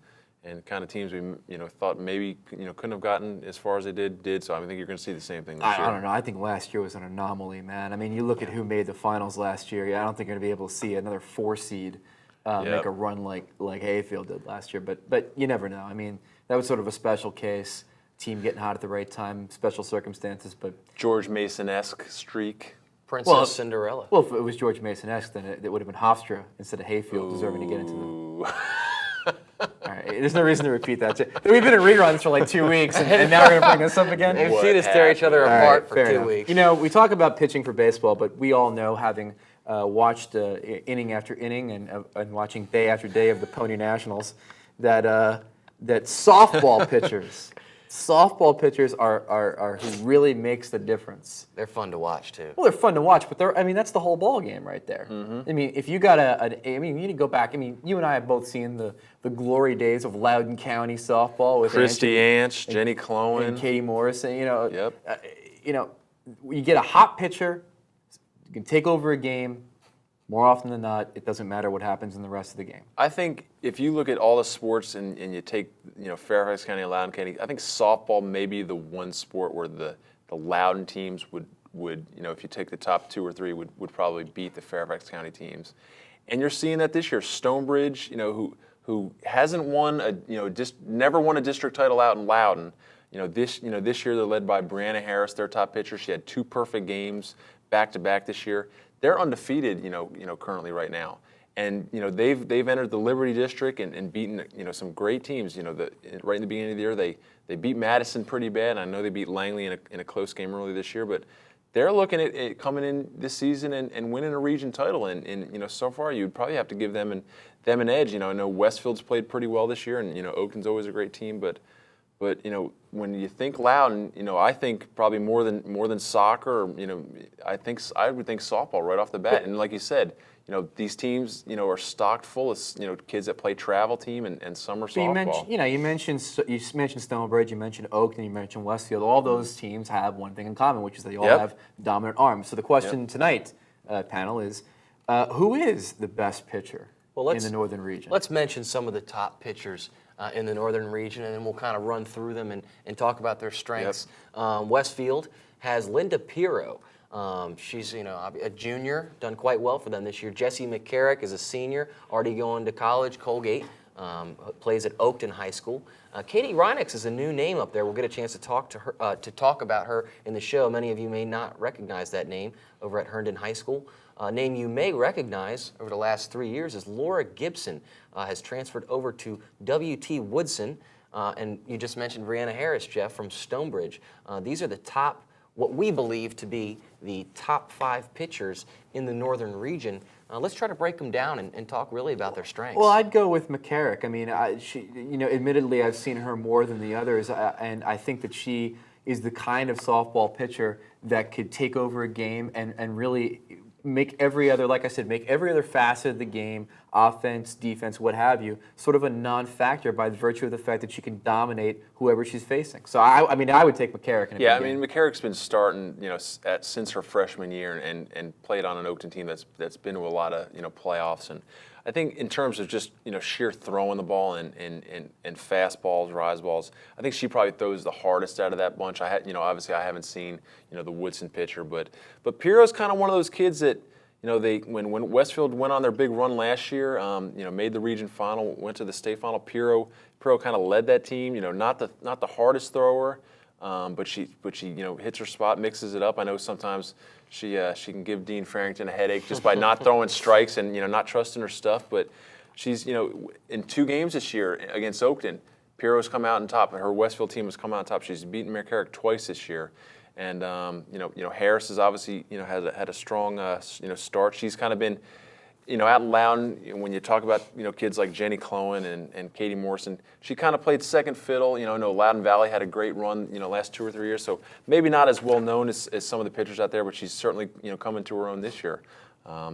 kind of teams we thought maybe couldn't have gotten as far as they did. So I think you're going to see the same thing this year. I don't know. I think last year was an anomaly, man. I mean, you look at who made the finals last year. I don't think you're going to be able to see another 4 seed make a run like Hayfield did last year. But you never know. I mean, that was sort of a special case. Team getting hot at the right time, special circumstances. But George Mason-esque streak. Princess Cinderella. Well, if it was George Mason-esque, then it would have been Hofstra instead of Hayfield deserving to get into the. All right, there's no reason to repeat that. We've been in reruns for 2 weeks, and now we're going to bring this up again. They've seen us tear each other apart for 2 weeks. We talk about pitching for baseball, but we all know, having watched inning after inning and watching day after day of the Pony Nationals, that softball pitchers. Softball pitchers are who really makes the difference. They're fun to watch too. Well, they're fun to watch, but that's the whole ball game right there. Mm-hmm. I mean, if you got you need to go back. I mean, you and I have both seen the glory days of Loudoun County softball with Christy Anch, Jenny Clowen, and Katie Morrison. Yep. You get a hot pitcher, you can take over a game. More often than not, it doesn't matter what happens in the rest of the game. I think if you look at all the sports and you take Fairfax County and Loudoun County, I think softball may be the one sport where the Loudoun teams would if you take the top 2 or 3 would probably beat the Fairfax County teams. And you're seeing that this year. Stonebridge, who hasn't won never won a district title out in Loudoun. This year they're led by Brianna Harris, their top pitcher. She had 2 perfect games back to back this year. They're undefeated, currently right now, and they've entered the Liberty District and beaten some great teams. Right in the beginning of the year, they beat Madison pretty bad. I know they beat Langley in a close game early this year, but they're looking at coming in this season and winning a region title. And so far you'd probably have to give them an edge. I know Westfield's played pretty well this year, and Oakton's always a great team, but But when you think Loudon, I think probably more than soccer. I would think softball right off the bat. And like you said, these teams, are stocked full of kids that play travel team and summer softball. You mentioned Stonebridge, you mentioned Oakton, you mentioned Westfield. All those teams have one thing in common, which is they all have dominant arms. So the question tonight, panel, is who is the best pitcher in the Northern region? Let's mention some of the top pitchers in the Northern region, and then we'll kind of run through them and talk about their strengths. Westfield has Linda Pirro. She's a junior, done quite well for them this year. Jessie McCarrick is a senior, already going to college, Colgate, plays at Oakton High School. Katie Reinex is a new name up there. We'll get a chance to talk about her in the show. Many of you may not recognize that name over at Herndon High School. A name you may recognize over the last 3 years is Laura Gibson, has transferred over to W.T. Woodson. And you just mentioned Brianna Harris, Jeff, from Stonebridge. These are the top, what we believe to be the top 5 pitchers in the Northern region. Let's try to break them down and talk really about their strengths. Well, I'd go with McCarrick. I mean, admittedly, I've seen her more than the others, and I think that she is the kind of softball pitcher that could take over a game and really make every other, like I said, make every other facet of the game, offense, defense, what have you, sort of a non-factor by virtue of the fact that she can dominate whoever she's facing. So I would take McCarrick. McCarrick's been starting, since her freshman year and played on an Oakton team that's been to a lot of, playoffs. And I think in terms of just, sheer throwing the ball and fastballs, rise balls, I think she probably throws the hardest out of that bunch. Obviously I haven't seen, the Woodson pitcher, but Pirro's kind of one of those kids that, when Westfield went on their big run last year, made the region final, went to the state final. Pirro kind of led that team. Not the hardest thrower, but she hits her spot, mixes it up. I know sometimes she can give Dean Farrington a headache just by not throwing strikes and not trusting her stuff. But she's in 2 games this year against Oakton, Pirro's come out on top, and her Westfield team has come out on top. She's beaten McCarrick twice this year. And Harris has obviously had a strong start. She's kind of been out loud when you talk about kids like Jenny Clowen and Katie Morrison. She kind of played second fiddle. I know Loudon Valley had a great run last 2 or 3 years. So maybe not as well known as some of the pitchers out there, but she's certainly coming to her own this year.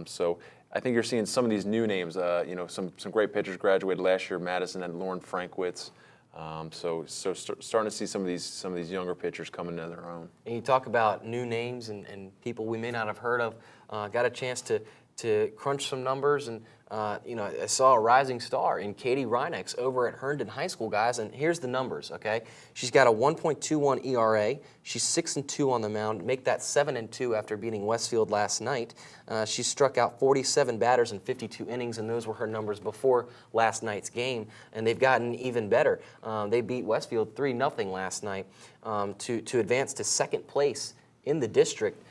So I think you're seeing some of these new names. Some great pitchers graduated last year. Madison and Lauren Frankwitz. So starting to see some of these younger pitchers coming to their own. And you talk about new names and people we may not have heard of. Got a chance to crunch some numbers, and I saw a rising star in Katie Reinex over at Herndon High School, guys. And here's the numbers. Okay, she's got a 1.21 ERA. She's 6-2 on the mound. Make that 7-2 after beating Westfield last night. She struck out 47 batters in 52 innings, and those were her numbers before last night's game. And they've gotten even better. They beat Westfield 3-0 last night to advance to second place in the district.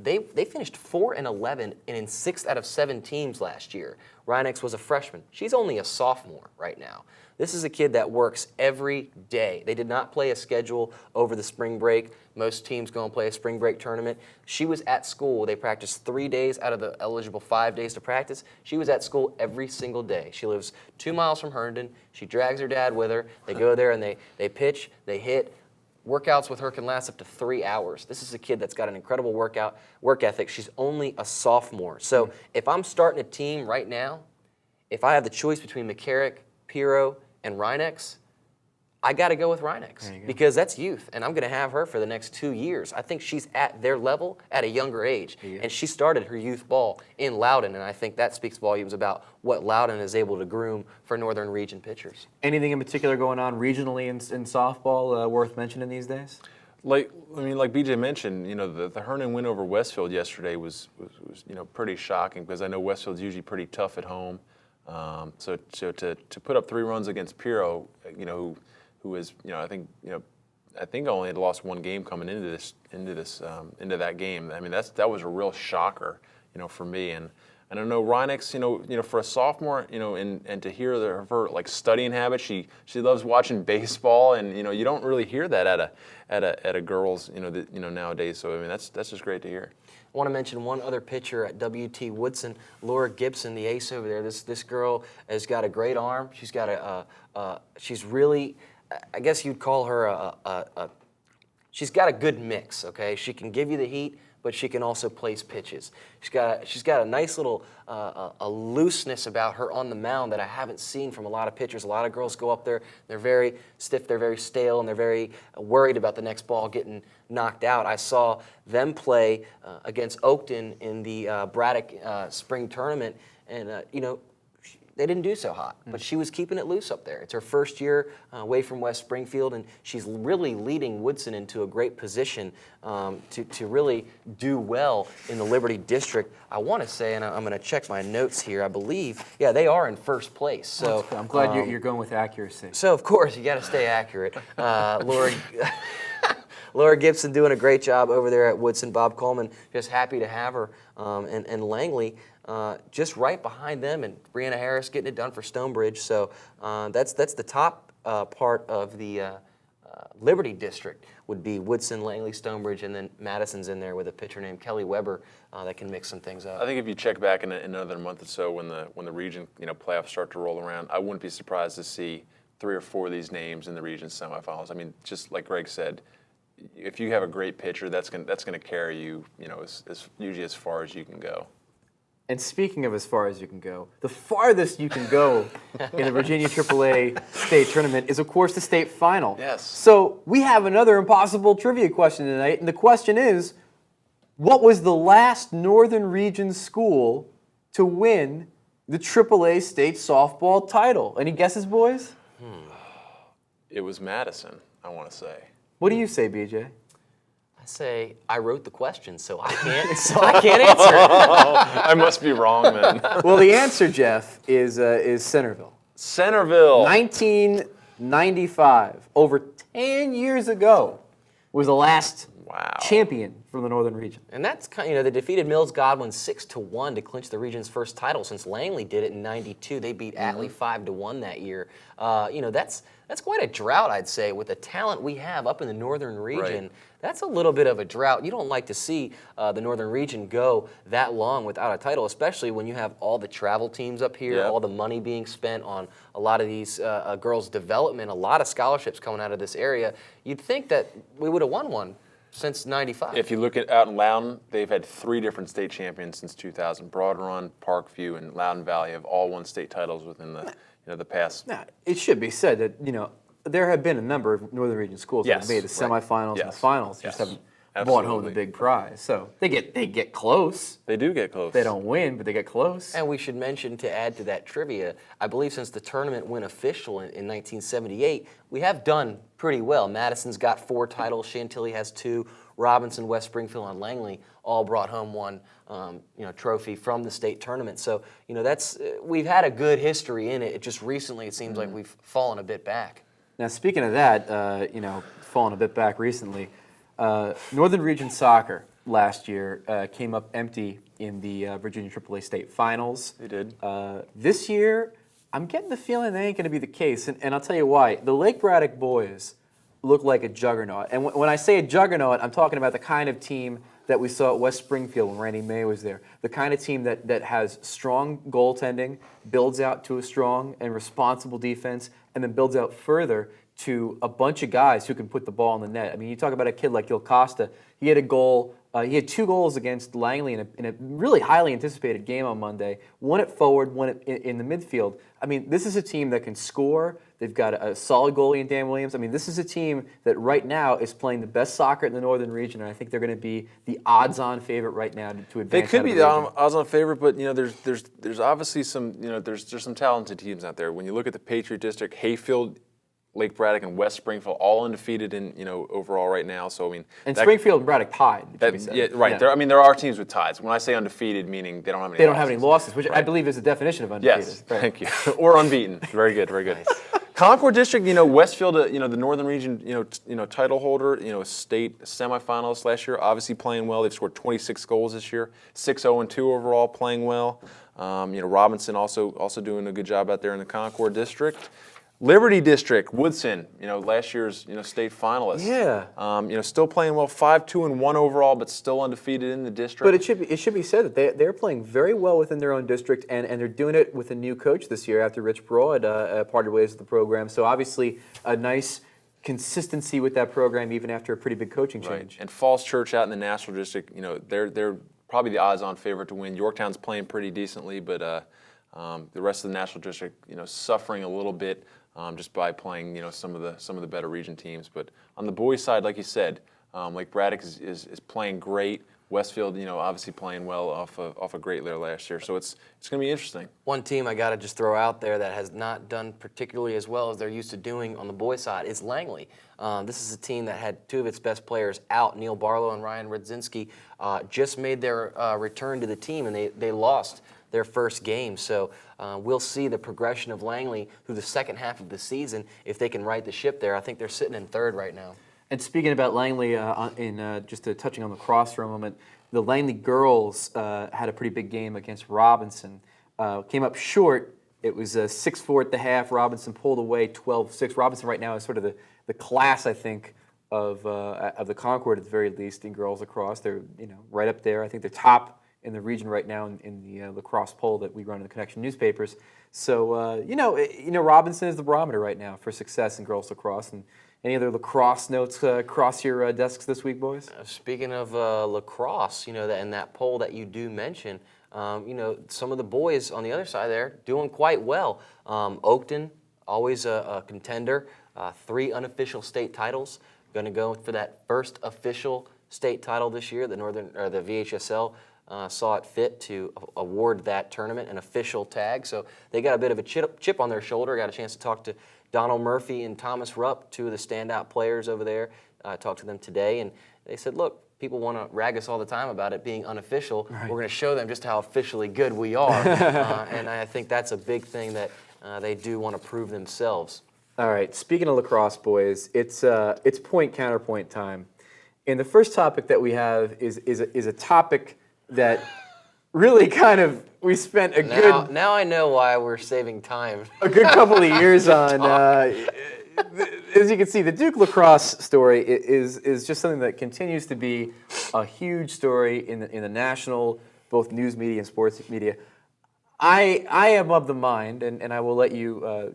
They finished 4-11 and in 6 out of 7 teams last year. Reinex was a freshman. She's only a sophomore right now. This is a kid that works every day. They did not play a schedule over the spring break. Most teams go and play a spring break tournament. She was at school. They practiced 3 days out of the eligible 5 days to practice. She was at school every single day. She lives 2 miles from Herndon. She drags her dad with her. They go there and they pitch, they hit. Workouts with her can last up to 3 hours. This is a kid that's got an incredible work ethic. She's only a sophomore. So if I'm starting a team right now, if I have the choice between McCarrick, Pirro, and Reinex, I got to go with Reinex because that's youth, and I'm going to have her for the next 2 years. I think she's at their level at a younger age, and she started her youth ball in Loudon, and I think that speaks volumes about what Loudon is able to groom for Northern Region pitchers. Anything in particular going on regionally in softball worth mentioning these days? Like BJ mentioned, the Herndon win over Westfield yesterday was pretty shocking because I know Westfield's usually pretty tough at home. So to put up 3 runs against Pirro, who is, I think only had lost 1 game coming into that game. I mean, that was a real shocker, for me. And I don't know, Reinex, for a sophomore, and to hear her like studying habits, she loves watching baseball, and you don't really hear that at a girls, nowadays. So I mean, that's just great to hear. I want to mention one other pitcher at W.T. Woodson, Laura Gibson, the ace over there. This girl has got a great arm. She's got she's really I guess you'd call her she's got a good mix, okay? She can give you the heat, but she can also place pitches. She's got a nice little a looseness about her on the mound that I haven't seen from a lot of pitchers. A lot of girls go up there, they're very stiff, they're very stale, and they're very worried about the next ball getting knocked out. I saw them play against Oakton in the Braddock spring tournament, and they didn't do so hot, but she was keeping it loose up there. It's her first year away from West Springfield, and she's really leading Woodson into a great position to really do well in the Liberty District. I want to say, and I'm going to check my notes here, I believe, yeah, they are in first place. So I'm glad you're going with accuracy. So, of course, you got to stay accurate. Laura Gibson doing a great job over there at Woodson. Bob Coleman, just happy to have her. And Langley, just right behind them, and Brianna Harris getting it done for Stonebridge. So that's the top part of the Liberty District would be Woodson, Langley, Stonebridge, and then Madison's in there with a pitcher named Kelly Weber that can mix some things up. I think if you check back in another month or so when the region playoffs start to roll around, I wouldn't be surprised to see 3 or 4 of these names in the region semifinals. I mean, just like Greg said, if you have a great pitcher, that's going to carry you, as usually as far as you can go. And speaking of as far as you can go, the farthest you can go in the Virginia AAA state tournament is, of course, the state final. Yes. So we have another impossible trivia question tonight, and the question is, what was the last Northern Region school to win the AAA state softball title? Any guesses, boys? It was Madison, I want to say. What do you say, BJ? I say I wrote the question, so I can't answer. I must be wrong then. Well, the answer, Jeff, is Centerville. Centerville. 1995, over 10 years ago, was the last champion from the Northern Region. And that's they defeated Mills Godwin 6-1 to clinch the region's first title since Langley did it in '92. They beat Atlee 5-1 that year. That's quite a drought, I'd say, with the talent we have up in the Northern Region. Right. That's a little bit of a drought. You don't like to see the Northern Region go that long without a title, especially when you have all the travel teams up here, all the money being spent on a lot of these girls' development, a lot of scholarships coming out of this area. You'd think that we would have won one since '95. If you look at out in Loudon, they've had 3 different state champions since 2000. Broad Run, Parkview, and Loudon Valley have all won state titles within the past. Now, it should be said that there have been a number of Northern Region schools that have made the semifinals and the finals, just haven't brought home the big prize. So they get close. They do get close. They don't win, but they get close. And we should mention, to add to that trivia, I believe since the tournament went official in 1978, we have done pretty well. Madison's got 4 titles, Chantilly has 2, Robinson, West Springfield, and Langley all brought home one trophy from the state tournament. So we've had a good history in it. It just recently it seems like we've fallen a bit back. Now, speaking of that, falling a bit back recently, Northern Region Soccer last year came up empty in the Virginia AAA State Finals. They did. This year, I'm getting the feeling that ain't going to be the case, and I'll tell you why. The Lake Braddock boys look like a juggernaut. And when I say a juggernaut, I'm talking about the kind of team that we saw at West Springfield when Randy May was there. The kind of team that has strong goaltending, builds out to a strong and responsible defense, and then builds out further to a bunch of guys who can put the ball in the net. I mean, you talk about a kid like Gil Costa. He had a goal. He had 2 goals against Langley in a really highly anticipated game on Monday. One at forward, one in the midfield. I mean, this is a team that can score. They've got a solid goalie in Dan Williams. I mean, this is a team that right now is playing the best soccer in the Northern Region, and I think they're going to be the odds-on favorite right now to advance. They could be the odds-on favorite, but there's obviously some there's some talented teams out there. When you look at the Patriot District, Hayfield, Lake Braddock, and West Springfield all undefeated in overall right now. So I mean, and Springfield and Braddock tied. Right. Yeah. There are teams with ties. When I say undefeated, meaning they don't have any. They don't have any losses, which I believe is the definition of undefeated. Yes. Right. Thank you. Or unbeaten. Very good. Very good. Nice. Concord District, Westfield, the Northern Region, title holder, state semifinalist last year, obviously playing well. They've scored 26 goals this year, 6-0-2 overall, playing well. Robinson also doing a good job out there in the Concord District. Liberty District, Woodson, last year's state finalist. Yeah. Still playing well, 5-2-1 overall, but still undefeated in the district. But it should be said that they're playing very well within their own district, and they're doing it with a new coach this year after Rich Broad parted ways with the program. So obviously a nice consistency with that program even after a pretty big coaching change. Right. And Falls Church out in the National District, they're probably the odds-on favorite to win. Yorktown's playing pretty decently, but the rest of the National District, suffering a little bit. Just by playing, some of the better region teams. But on the boys' side, like you said, Lake Braddock is playing great. Westfield, obviously playing well off a great there last year. So it's going to be interesting. One team I got to just throw out there that has not done particularly as well as they're used to doing on the boys' side is Langley. This is a team that had two of its best players out. Neil Barlow and Ryan Rudzinski just made their return to the team, and they lost their first game. So we'll see the progression of Langley through the second half of the season if they can right the ship there. I think they're sitting in third right now. And speaking about Langley, just touching on lacrosse for a moment, the Langley girls had a pretty big game against Robinson. Came up short. It was 6-4 at the half. Robinson pulled away 12-6. Robinson right now is sort of the class, I think, of the Concord at the very least in girls lacrosse. They're right up there. I think they're top in the region right now in the lacrosse poll that we run in the Connection newspapers. So Robinson is the barometer right now for success in girls lacrosse. And any other lacrosse notes cross your desks this week, boys? Speaking of lacrosse, in that poll that you do mention, some of the boys on the other side there doing quite well. Oakton, always a contender, 3 unofficial state titles. Going to go for that first official state title this year. The VHSL saw it fit to award that tournament an official tag. So they got a bit of a chip on their shoulder. Got a chance to talk to Donald Murphy and Thomas Rupp, 2 of the standout players over there. Talked to them today, and they said, look, people want to rag us all the time about it being unofficial. Right. We're going to show them just how officially good we are. And I think that's a big thing that they do want to prove themselves. All right, speaking of lacrosse, boys, it's point-counterpoint time. And the first topic that we have is a topic that really kind of we spent Now I know why we're saving time. A good couple of years on. As you can see, the Duke lacrosse story is just something that continues to be a huge story in the national, both news media and sports media. I am of the mind, and I will let you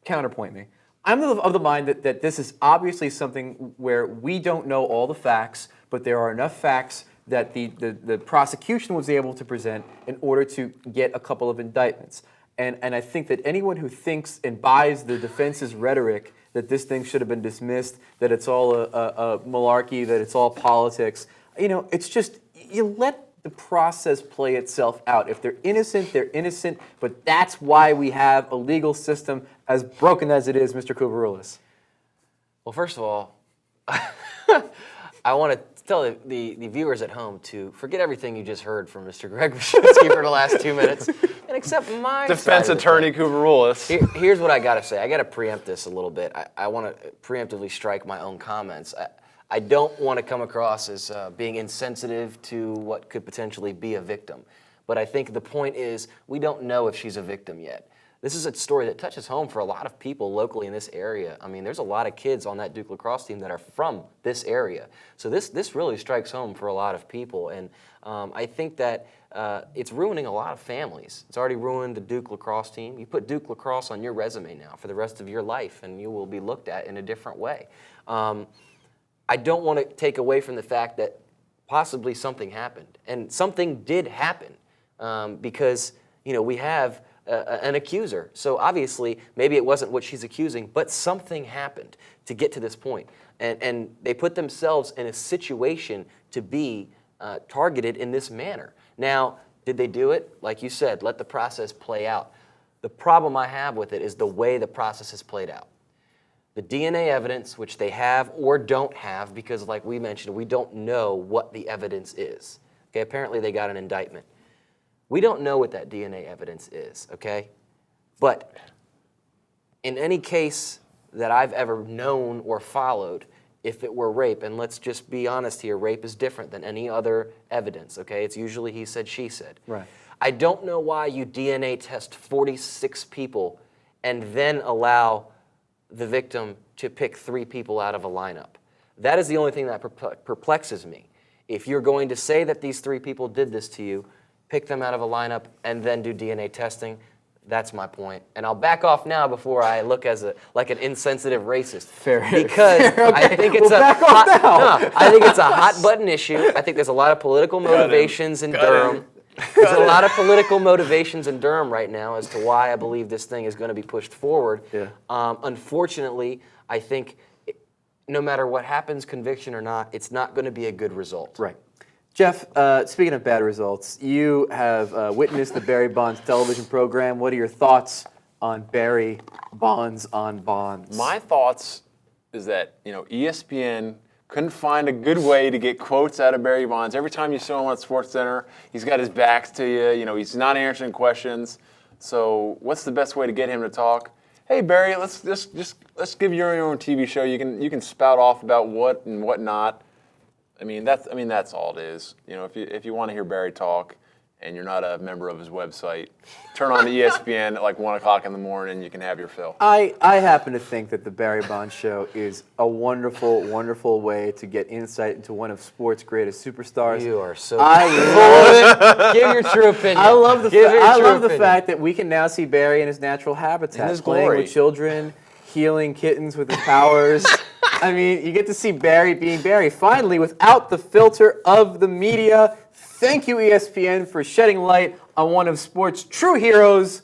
counterpoint me. I'm of the mind that this is obviously something where we don't know all the facts, but there are enough facts that the prosecution was able to present in order to get a couple of indictments. And I think that anyone who thinks and buys the defense's rhetoric that this thing should have been dismissed, that it's all a malarkey, that it's all politics, it's just, you let the process play itself out. If they're innocent, they're innocent, but that's why we have a legal system as broken as it is, Mr. Kubarulis. Well, first of all, I want to tell the viewers at home to forget everything you just heard from Mr. Greg Wyshynski for the last 2 minutes and accept my defense attorney Kubarulis. Here's what I got to say. I got to preempt this a little bit. I want to preemptively strike my own comments. I don't want to come across as being insensitive to what could potentially be a victim. But I think the point is we don't know if she's a victim yet. This is a story that touches home for a lot of people locally in this area. I mean, there's a lot of kids on that Duke lacrosse team that are from this area. So this really strikes home for a lot of people. And I think that it's ruining a lot of families. It's already ruined the Duke lacrosse team. You put Duke lacrosse on your resume now for the rest of your life, and you will be looked at in a different way. I don't want to take away from the fact that possibly something happened. And something did happen because, we have an accuser. So obviously, maybe it wasn't what she's accusing, but something happened to get to this point. And they put themselves in a situation to be targeted in this manner. Now, did they do it? Like you said, let the process play out. The problem I have with it is the way the process has played out. The DNA evidence, which they have or don't have, because like we mentioned, we don't know what the evidence is. Okay, apparently they got an indictment. We don't know what that DNA evidence is, okay? But in any case that I've ever known or followed, if it were rape, and let's just be honest here, rape is different than any other evidence, okay? It's usually he said, she said. Right. I don't know why you DNA test 46 people and then allow the victim to pick 3 people out of a lineup. That is the only thing that perplexes me. If you're going to say that these 3 people did this to you, pick them out of a lineup and then do DNA testing. That's my point. And I'll back off now before I look like an insensitive racist. Fair. Because Fair, okay. I think it's I think it's a hot button issue. I think there's a lot of political motivations in Durham. There's a lot of political motivations in Durham right now as to why I believe this thing is going to be pushed forward. Yeah. Unfortunately, I think no matter what happens, conviction or not, it's not going to be a good result. Right. Jeff, speaking of bad results, you have witnessed the Barry Bonds television program. What are your thoughts on Barry Bonds on Bonds? My thoughts is that, ESPN couldn't find a good way to get quotes out of Barry Bonds. Every time you show him on SportsCenter, he's got his backs to you. He's not answering questions. So what's the best way to get him to talk? Hey Barry, let's give you your own TV show. You can spout off about what and what not. That's all it is. If you want to hear Barry talk and you're not a member of his website, turn on the ESPN at like 1 o'clock in the morning. You can have your fill. I happen to think that the Barry Bonds show is a wonderful, wonderful way to get insight into one of sports' greatest superstars. You are so. I Give your true opinion. I love the opinion. fact that we can now see Barry in his natural habitat, In his playing glory. with children, healing kittens with his powers. You get to see Barry being Barry. Finally, without the filter of the media. Thank you, ESPN, for shedding light on one of sports' true heroes,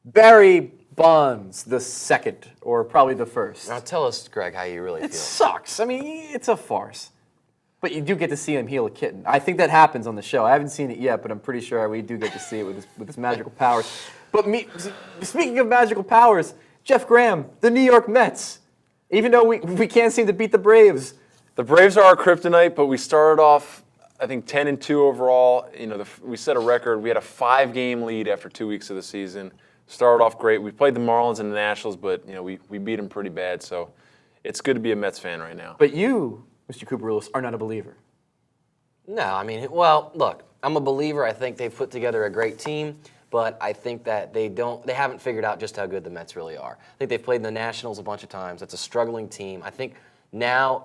Barry Bonds the second, or probably the first. Now tell us, Greg, how you really It feel. sucks. It's a farce. But you do get to see him heal a kitten. I think that happens on the show. I haven't seen it yet, but I'm pretty sure we do get to see it with his magical powers. But speaking of magical powers, Jeff Graham, the New York Mets. Even though we can't seem to beat the Braves. The Braves are our kryptonite, but we started off, I think, 10-2 overall. We set a record. We had a 5-game lead after 2 weeks of the season. Started off great. We played the Marlins and the Nationals, but we beat them pretty bad. So it's good to be a Mets fan right now. But you, Mr. Cooper-Lewis, are not a believer. No, well, look, I'm a believer. I think they've put together a great team, but I think that they haven't figured out just how good the Mets really are. I think they've played the Nationals a bunch of times. It's a struggling team. I think now,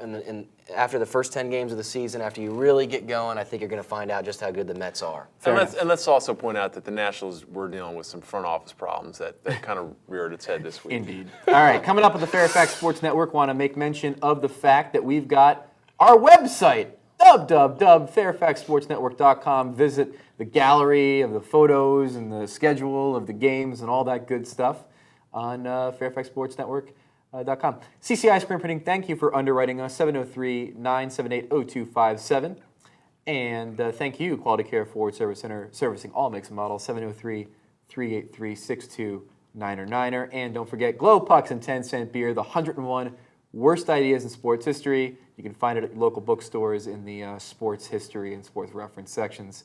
after the first 10 games of the season, after you really get going, I think you're going to find out just how good the Mets are. And let's also point out that the Nationals were dealing with some front office problems that kind of reared its head this week. Indeed. All right, coming up on the Fairfax Sports Network, want to make mention of the fact that we've got our website, www.fairfaxsportsnetwork.com. Visit the gallery of the photos and the schedule of the games and all that good stuff on fairfaxsportsnetwork.com. CCI Screen Printing, thank you for underwriting us, 703-978-0257. And thank you, Quality Care Ford Service Center, servicing all makes and models, 703-383-6299. And don't forget, Glow Pucks and 10-cent beer, the 101 worst ideas in sports history. You can find it at local bookstores in the sports history and sports reference sections.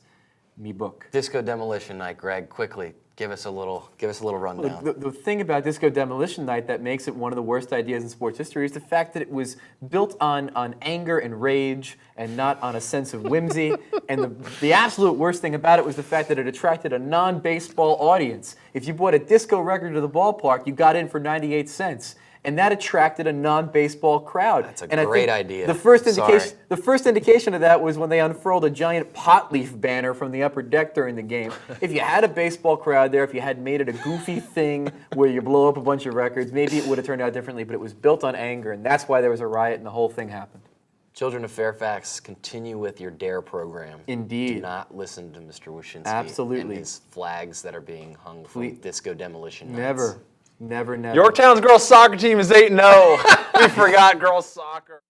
Me book. Disco Demolition Night, Greg, quickly. Give us a little rundown. The thing about Disco Demolition Night that makes it one of the worst ideas in sports history is the fact that it was built on anger and rage and not on a sense of whimsy. And the absolute worst thing about it was the fact that it attracted a non-baseball audience. If you bought a disco record to the ballpark, you got in for 98 cents. And that attracted a non-baseball crowd. That's a great idea. The first indication of that was when they unfurled a giant pot leaf banner from the upper deck during the game. If you had a baseball crowd there, if you had made it a goofy thing where you blow up a bunch of records, maybe it would have turned out differently, but it was built on anger, and that's why there was a riot and the whole thing happened. Children of Fairfax, continue with your DARE program. Indeed. Do not listen to Mr. Wyszynski Absolutely. and his flags that are being hung from Disco Demolition Nights. Never. Never. Yorktown's girls soccer team is 8-0. We forgot girls soccer.